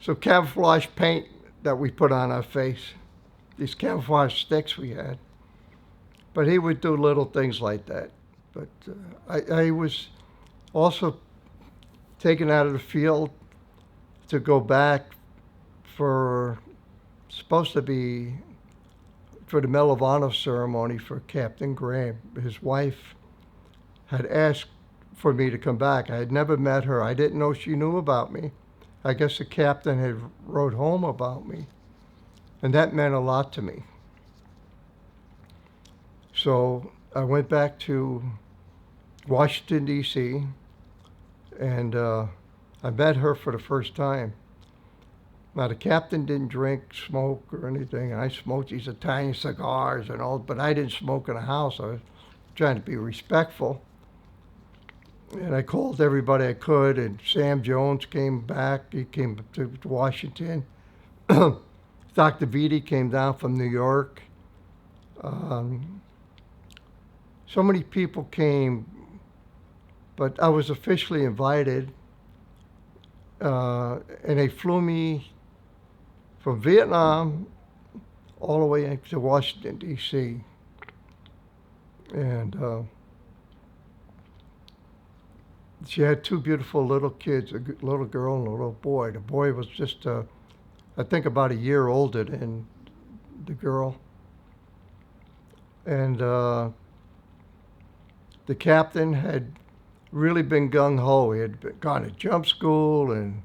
S1: some camouflage paint that we put on our face. These camouflage sticks we had. But he would do little things like that. But I was also taken out of the field to go back supposed to be for the Medal of Honor ceremony for Captain Graham. His wife had asked for me to come back. I had never met her. I didn't know she knew about me. I guess the captain had wrote home about me. And that meant a lot to me. So I went back to Washington, D.C., and I met her for the first time. Now, the captain didn't drink, smoke, or anything, and I smoked these Italian cigars and all, but I didn't smoke in the house. I was trying to be respectful. And I called everybody I could, and Sam Jones came back. He came to Washington. Dr. Vitti came down from New York. So many people came, but I was officially invited, and they flew me from Vietnam all the way to Washington, D.C. And she had 2 beautiful little kids, a little girl and a little boy. The boy was just, I think, about a year older than the girl. And the captain had really been gung-ho. He had gone to jump school and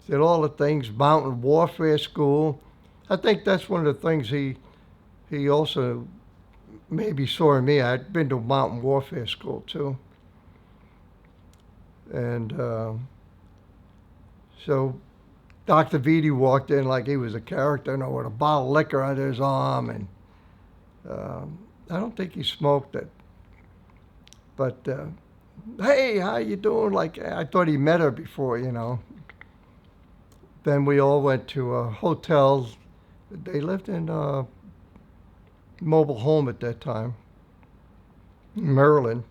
S1: did all the things, mountain warfare school. I think that's one of the things he also maybe saw in me. I'd been to mountain warfare school too. And so Dr. Vitti walked in like he was a character, you know, with a bottle of liquor under his arm, and I don't think he smoked it. But hey, how you doing? Like, I thought he met her before, you know. Then we all went to a hotel. They lived in a mobile home at that time, in Maryland.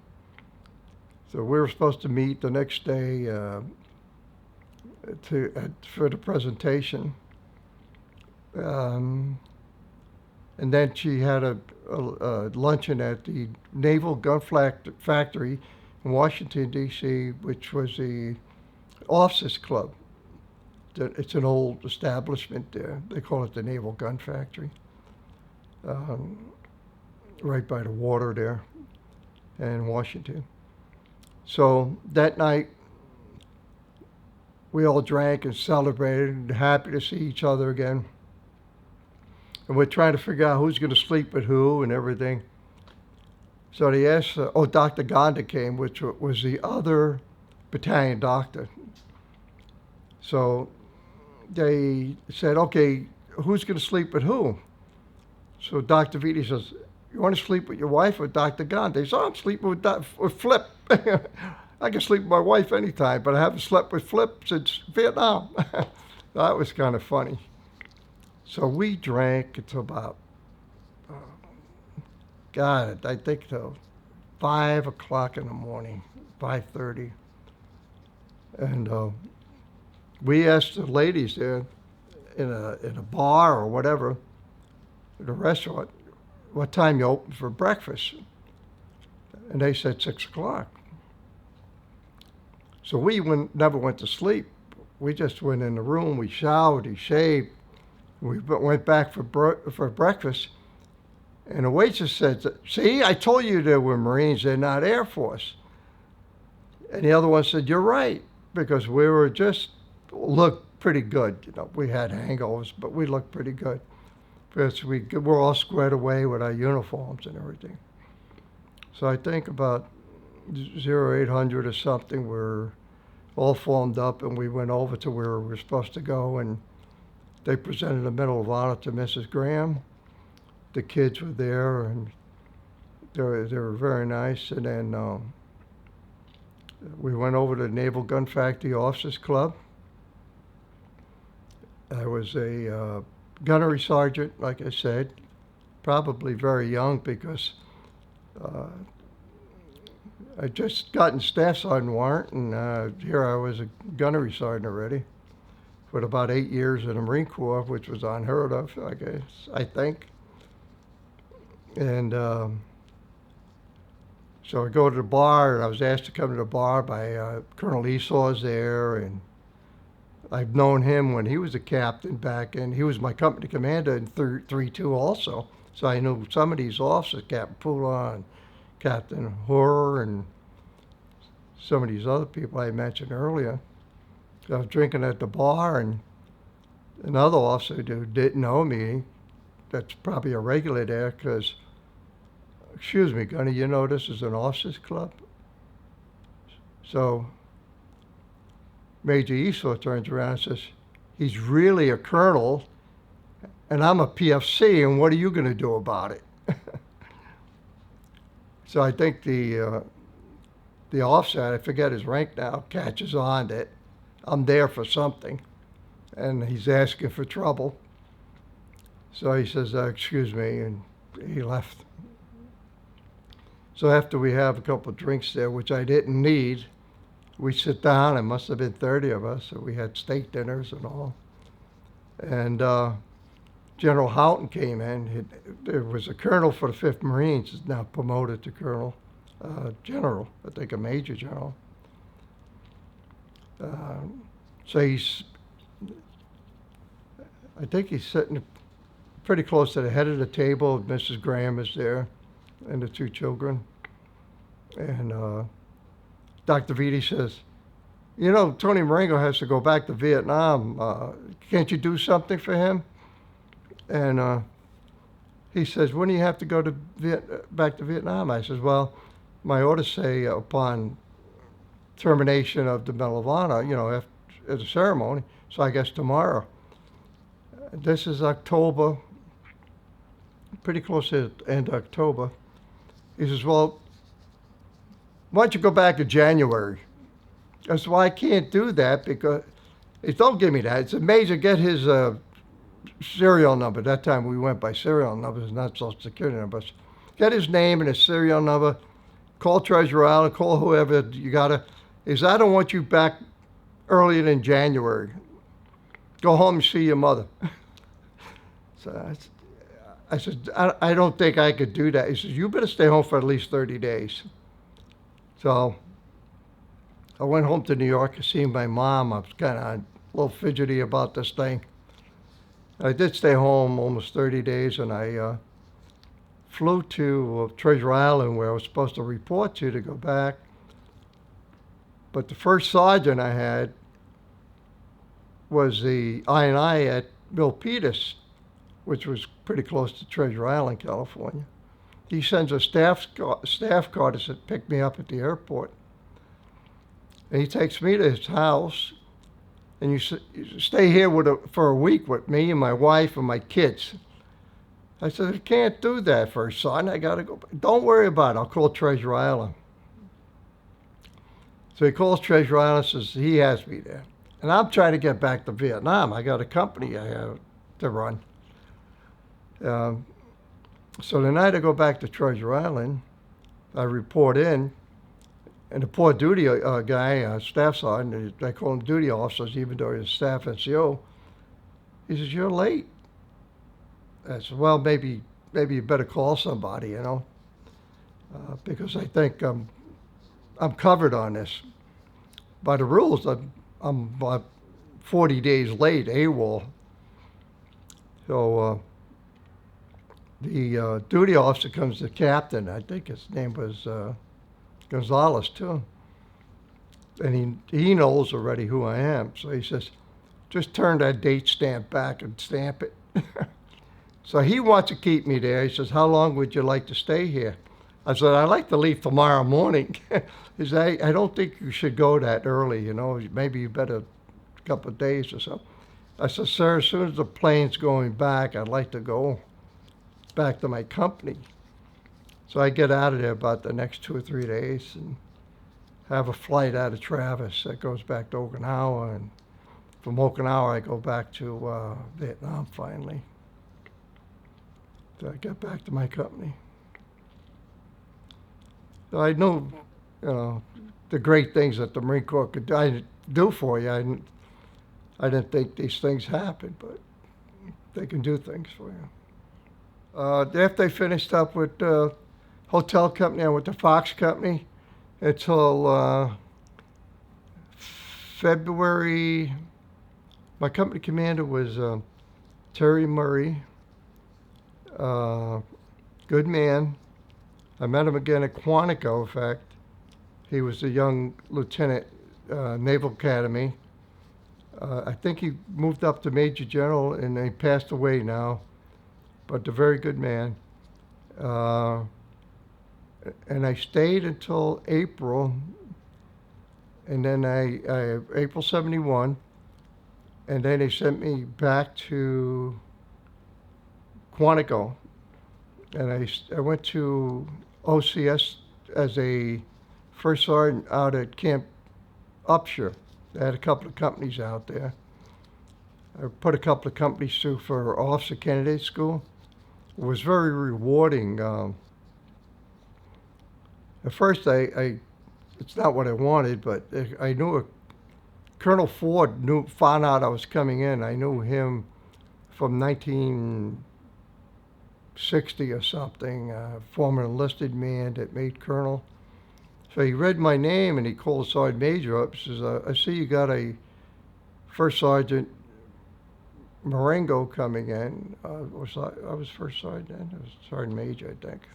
S1: So we were supposed to meet the next day for the presentation. And then she had a luncheon at the Naval Gun Factory in Washington, D.C., which was the Officers Club. It's an old establishment there. They call it the Naval Gun Factory, right by the water there in Washington. So that night, we all drank and celebrated and happy to see each other again. And we're trying to figure out who's going to sleep with who and everything. So they asked, Dr. Gonda came, which was the other battalion doctor. So they said, okay, who's going to sleep with who? So Dr. Vitti says, you want to sleep with your wife or Dr. Gonda? He says, I'm sleeping with Flip. I can sleep with my wife anytime, but I haven't slept with Flip since Vietnam. That was kind of funny. So we drank until about, I think till 5 o'clock in the morning, 5:30. And we asked the ladies there in a bar or whatever, at a restaurant, what time you open for breakfast. And they said 6 o'clock. So we never went to sleep. We just went in the room, we showered, he shaved. We went back for breakfast. And the waitress said, see, I told you they were Marines, they're not Air Force. And the other one said, you're right, because we were just looked pretty good. You know, we had hangovers, but we looked pretty good. Because we were all squared away with our uniforms and everything. So I think about 0800 or something, we're all formed up and we went over to where we were supposed to go, and they presented a Medal of Honor to Mrs. Graham. The kids were there and they were very nice. And then we went over to the Naval Gun Factory Officers Club. I was a gunnery sergeant, like I said, probably very young because I just gotten staff sergeant warrant, and here I was a gunnery sergeant already with about 8 years in the Marine Corps, which was unheard of, I guess, I think. And so I go to the bar, and I was asked to come to the bar by Colonel Esau's there, and I've known him when he was a captain back, and he was my company commander in 3-2 also. So I knew some of these officers, Captain Poulin and Captain Horror, and some of these other people I mentioned earlier. So I was drinking at the bar, and another officer who didn't know me, that's probably a regular there, because, excuse me, Gunny, you know this is an officers club? So Major Esau turns around and says, he's really a colonel, and I'm a PFC, and what are you going to do about it? So I think the officer, I forget his rank now, catches on that I'm there for something, and he's asking for trouble. So he says, excuse me, and he left. So after we have a couple of drinks there, which I didn't need, we sit down, and must have been 30 of us, so we had steak dinners and all. And General Houghton came in. There was a colonel for the 5th Marines, is now promoted to colonel, general, I think a major general. So I think he's sitting pretty close to the head of the table. Mrs. Graham is there, and the 2 children. And Dr. Vitti says, you know, Tony Marengo has to go back to Vietnam. Can't you do something for him? And he says, when do you have to go to back to Vietnam? I says, well, my orders say upon termination of the Medal of Honor, after the ceremony. So I guess tomorrow. This is October, pretty close to the end of October. He says, well, why don't you go back to January? I said, well, I can't do that because, he said, don't give me that. It's amazing. Get his serial number. That time we went by serial numbers, not Social Security numbers. Get his name and his serial number. Call Treasure Island, call whoever you gotta. He says, I don't want you back earlier than January. Go home and see your mother. So I said, I don't think I could do that. He says, you better stay home for at least 30 days. So I went home to New York to see my mom. I was kind of a little fidgety about this thing. I did stay home almost 30 days, and I flew to Treasure Island, where I was supposed to report to go back. But the first sergeant I had was the I&I at Milpitas, which was pretty close to Treasure Island, California. He sends a staff car to pick me up at the airport. And he takes me to his house, and you stay here for a week with me and my wife and my kids. I said, I can't do that, First Sergeant. I got to go. Don't worry about it. I'll call Treasure Island. So he calls Treasure Island and says he has me there. And I'm trying to get back to Vietnam. I got a company I have to run. So the night I go back to Treasure Island, I report in, and the poor duty guy, staff sergeant, I call him duty officers, even though he's a staff NCO, he says, you're late. I said, well, maybe you better call somebody, because I think I'm covered on this. By the rules, I'm about 40 days late, AWOL. So the duty officer comes to the captain. I think his name was Gonzalez, too. And he knows already who I am. So he says, just turn that date stamp back and stamp it. So he wants to keep me there. He says, how long would you like to stay here? I said, I'd like to leave tomorrow morning. He said, I don't think you should go that early, Maybe you better a couple of days or so. I said, sir, as soon as the plane's going back, I'd like to go back to my company. So I get out of there about the next 2 or 3 days and have a flight out of Travis that goes back to Okinawa. And from Okinawa, I go back to Vietnam finally. So I get back to my company. So I know, the great things that the Marine Corps could do for you. I didn't think these things happened, but they can do things for you. After I finished up with the hotel company and with the Fox company until February, my company commander was Terry Murray. Good man. I met him again at Quantico, in fact. He was a young lieutenant, Naval Academy. I think he moved up to Major General and he passed away now, but a very good man. And I stayed until April, and then April 71, and then they sent me back to Quantico, and I went to OCS as a first sergeant out at Camp Upshur. They had a couple of companies out there. I put a couple of companies through for officer candidate school. It was very rewarding. At first, it's not what I wanted, but I knew Colonel Ford found out I was coming in. I knew him from 1960 or something, former enlisted man that made colonel. So he read my name and he called the sergeant major up. He says, I see you got a first sergeant Marengo coming in. I was first sergeant then. I was sergeant major, I think.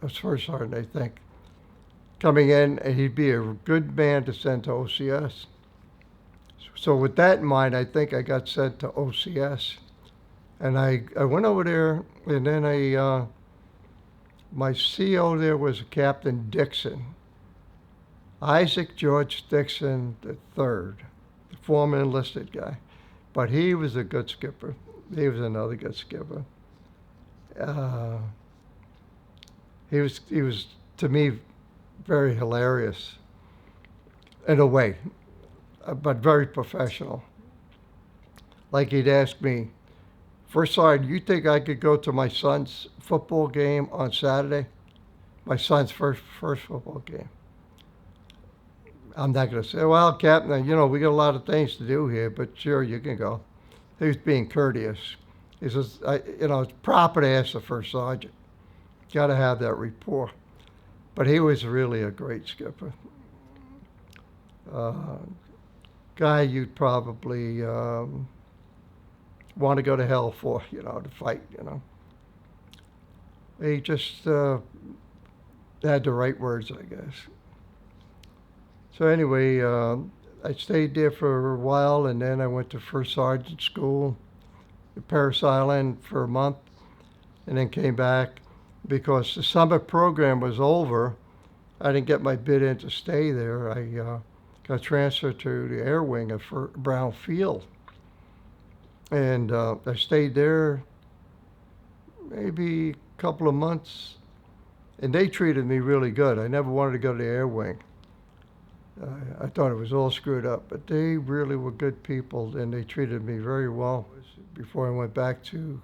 S1: I was first sergeant, I think. Coming in, and he'd be a good man to send to OCS. So with that in mind, I think I got sent to OCS. And I went over there, and then I My CO there was Captain Dixon, Isaac George Dixon III, the former enlisted guy. But he was a good skipper. He was another good skipper. He was to me very hilarious in a way, but very professional. Like he'd ask me, First Sergeant, you think I could go to my son's football game on Saturday? My son's first football game. I'm not going to say, well, Captain, you know, we got a lot of things to do here, but sure, you can go. He was being courteous. He says, you know, it's proper to ask the First Sergeant. Got to have that rapport. But he was really a great skipper. Guy you'd probably want to go to hell for, you know, to fight, you know. He just had the right words, I guess. So anyway, I stayed there for a while, and then I went to First Sergeant School at Parris Island for a month, and then came back. Because the summer program was over, I didn't get my bid in to stay there. I got transferred to the Air Wing at Brown Field. And I stayed there maybe a couple of months, and they treated me really good. I never wanted to go to the Air Wing. I thought it was all screwed up, but they really were good people, and they treated me very well. Before I went back to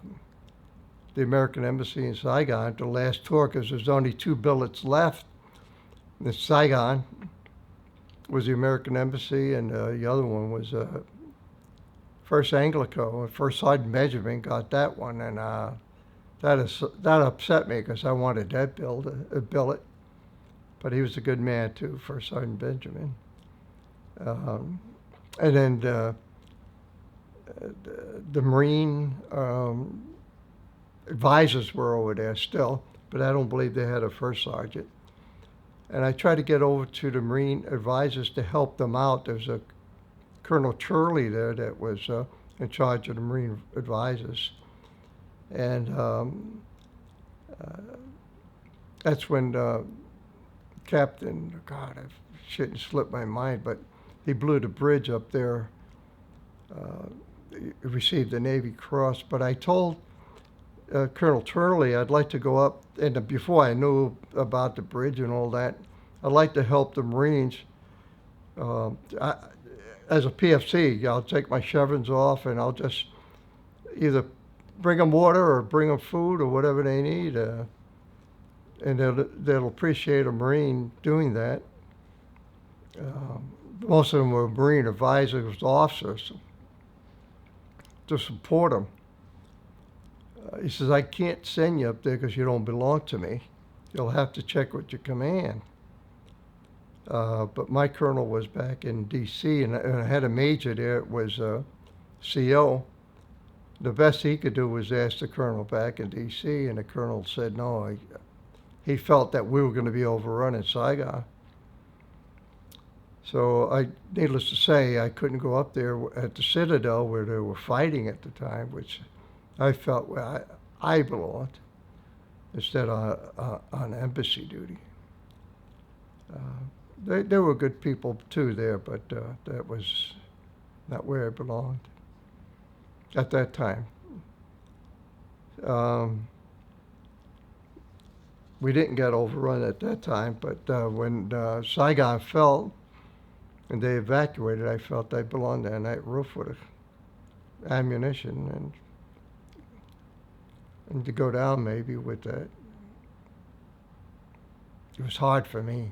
S1: the American Embassy in Saigon, the last tour, because there's only 2 billets left. In Saigon was the American Embassy, and the other one was 1st Anglico. And 1st Sergeant Benjamin got that one, and that upset me because I wanted that billet. But he was a good man too, 1st Sergeant Benjamin. And then the Marine advisors were over there still, but I don't believe they had a First Sergeant. And I tried to get over to the Marine advisors to help them out. There's a Colonel Turley there that was in charge of the Marine advisors. And that's when Captain, God, I shouldn't slip my mind, but he blew the bridge up there. He received the Navy Cross, but I told Colonel Turley I'd like to go up, and before I knew about the bridge and all that, I'd like to help the Marines. As a PFC, I'll take my chevrons off and I'll just either bring them water or bring them food or whatever they need, and they'll appreciate a Marine doing that. Most of them were Marine advisors, officers, to support them. He says, I can't send you up there because you don't belong to me. You'll have to check with your command. But my colonel was back in D.C., and I had a major there. It was CO. The best he could do was ask the colonel back in D.C., and the colonel said no. He felt that we were going to be overrun in Saigon. So needless to say, I couldn't go up there at the Citadel where they were fighting at the time, which I felt where I belonged, instead on embassy duty. There were good people too there, but that was not where I belonged at that time. We didn't get overrun at that time, but when Saigon fell and they evacuated, I felt I belonged on that roof with ammunition and to go down maybe with that. It was hard for me.